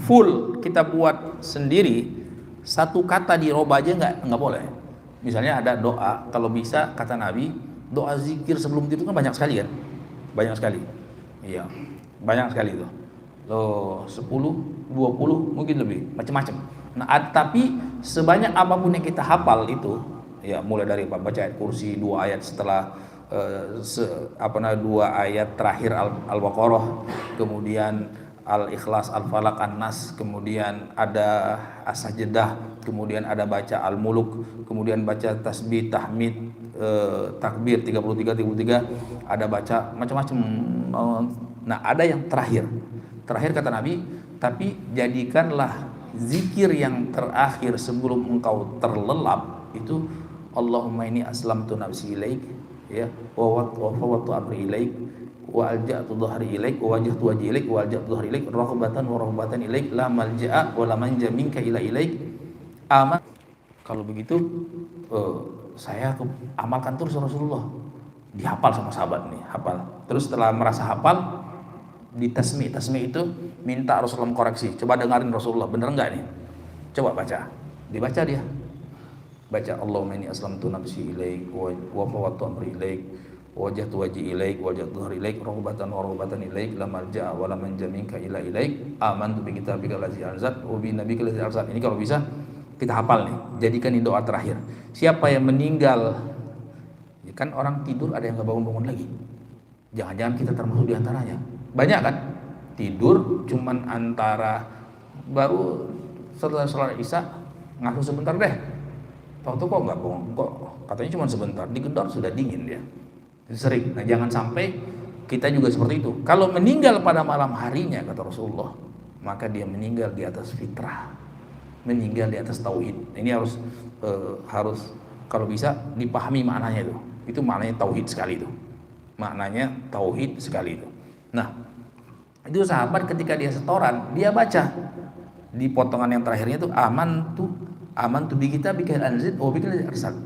full kita buat sendiri, satu kata dirubah aja nggak boleh. Misalnya ada doa, kalau bisa kata Nabi, doa zikir sebelum tidur kan banyak sekali kan, banyak sekali, iya, banyak sekali itu. 10, 20 mungkin lebih, macam-macam. Nah, tapi sebanyak apapun yang kita hafal itu, ya mulai dari baca ayat kursi 2 ayat setelah 2 ayat terakhir Al-Baqarah, kemudian Al-Ikhlas, Al-Falaq, An-Nas, kemudian ada As-Sajdah, kemudian ada baca Al-Muluk, kemudian baca tasbih, tahmid, takbir 33, ada baca macam-macam. Nah, ada yang terakhir kata Nabi, tapi jadikanlah zikir yang terakhir sebelum engkau terlelap itu Allahumma inni aslamtu nafsi ilaik, ya, wa fawwadtu amri ilaik, wa alja'tu dhahri ilaik, wa wajjahtu wajhi ilaik, wa alja'tu dhahri ilaik, raghbatan wa rahbatan ilaik, la malja'a wa la manja minka ila ilaik. Aman. Kalau begitu saya amalkan terus Rasulullah. Dihafal sama sahabat nih, hafal. Terus setelah merasa hafal, di tasmi itu minta Rasulullah koreksi. Coba dengarin Rasulullah, bener enggak nih? Coba baca. Dibaca dia. Baca Allahumma inni aslamtu nafsi ilaik wa fawwadtu amri ilaik wa wajjahtu wajhi ilaik wa wajjahtu dhahri ilaik raghbatan wa rahbatan ilaik la malja'a wa la manja minka ila ilaik amantu bi kitabika allazi anzalta wa bi nabiyyika allazi arsalta. Ini kalau bisa kita hafal nih. Jadikan ini doa terakhir. Siapa yang meninggal, ya kan orang tidur ada yang enggak bangun-bangun lagi. Jangan-jangan kita termasuk di antaranya. Banyak kan tidur cuman antara baru setelah sholat isya ngasuh sebentar deh, waktu kok nggak bangun, kok katanya cuma sebentar, digedor sudah dingin dia, itu sering. Nah, jangan sampai kita juga seperti itu. Kalau meninggal pada malam harinya kata Rasulullah, maka dia meninggal di atas fitrah, meninggal di atas tauhid. Ini harus kalau bisa dipahami maknanya itu maknanya tauhid sekali itu, maknanya tauhid sekali itu. Nah, itu sahabat ketika dia setoran, dia baca di potongan yang terakhirnya itu amantu bi kitabika anzil wa bi kitabika arsal.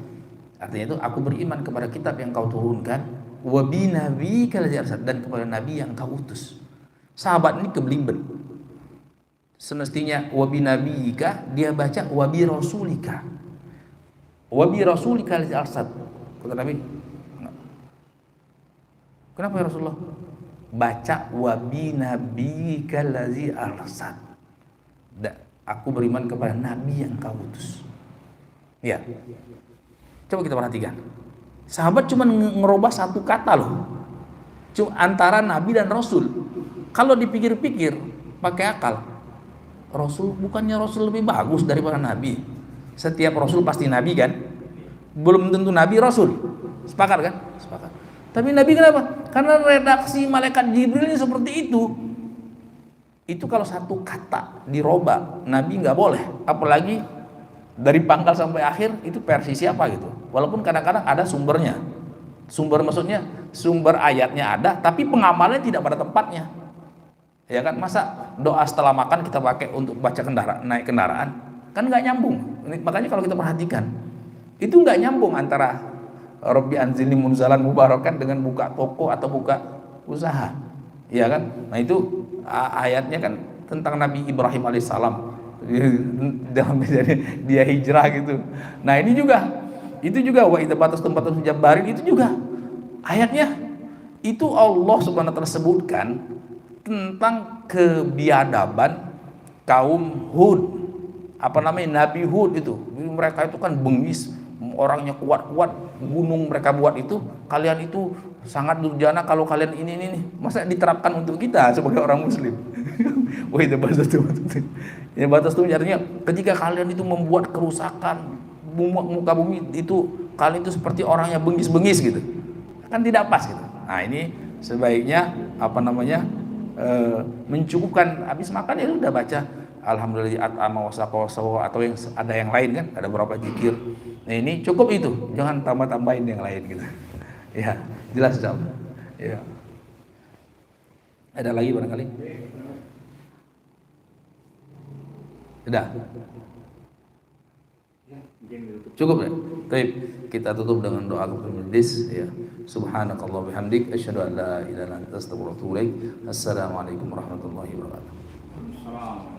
Artinya itu aku beriman kepada kitab yang kau turunkan, wa bi nabiyyika allazi arsal, dan kepada nabi yang kau utus. Sahabat ini kebelimbet. Semestinya wa bi nabiyyika, dia baca wa bi rasulika. Wa bi rasulika allazi arsal. Kata Nabi, kenapa ya Rasulullah? Baca wa bi nabiyyika allazi arsal. Aku beriman kepada nabi yang kau utus. Ya. Coba kita perhatikan. Sahabat cuma ngerubah satu kata loh. Cuma antara nabi dan rasul. Kalau dipikir-pikir pakai akal, rasul bukannya rasul lebih bagus daripada nabi? Setiap rasul pasti nabi kan? Belum tentu nabi rasul. Sepakat kan? Sepakat. Tapi Nabi kenapa? Karena redaksi malaikat Jibril ini seperti itu. Itu kalau satu kata dirobah, Nabi nggak boleh. Apalagi dari pangkal sampai akhir itu versi siapa gitu. Walaupun kadang-kadang ada sumbernya. Maksudnya sumber ayatnya ada, tapi pengamalannya tidak pada tempatnya. Ya kan, masa doa setelah makan kita pakai untuk baca naik kendaraan? Kan nggak nyambung. Makanya kalau kita perhatikan, itu nggak nyambung antara Rabbi anzilni munzalan mubarakan dengan buka toko atau buka usaha, ya kan? Nah itu ayatnya kan tentang Nabi Ibrahim alaihissalam dalam dia hijrah gitu. Nah ini juga wa idza batastum batastum jabbarin, itu juga ayatnya itu Allah subhanahu wa ta'ala sebutkan tentang kebiadaban kaum Hud. Apa namanya, Nabi Hud itu. Mereka itu kan bengis, orangnya kuat-kuat, gunung mereka buat itu. Kalian itu sangat durjana kalau kalian ini. Masa diterapkan untuk kita sebagai orang muslim? Wah, itu batas tuh. Ya, batas tuh artinya ketika kalian itu membuat kerusakan muka bumi itu, kalian itu seperti orangnya bengis-bengis gitu. Kan tidak pas gitu. Nah, ini sebaiknya apa namanya? Mencukupkan habis makan ya udah baca alhamdulillah at'ama wasaqawa atau yang ada yang lain kan, ada beberapa zikir. Nah, ini cukup itu, jangan tambah-tambahin yang lain gitu. Ya, jelas jawab. Ya. Ada lagi barangkali? Sudah. Cukup ya? Baik, kita tutup dengan doa kafaratus ya. Subhanakallah bihamdik asyhadu an la ilaha illa anta astaghfiruka wa atubu ilaik. Assalamualaikum warahmatullahi wabarakatuh.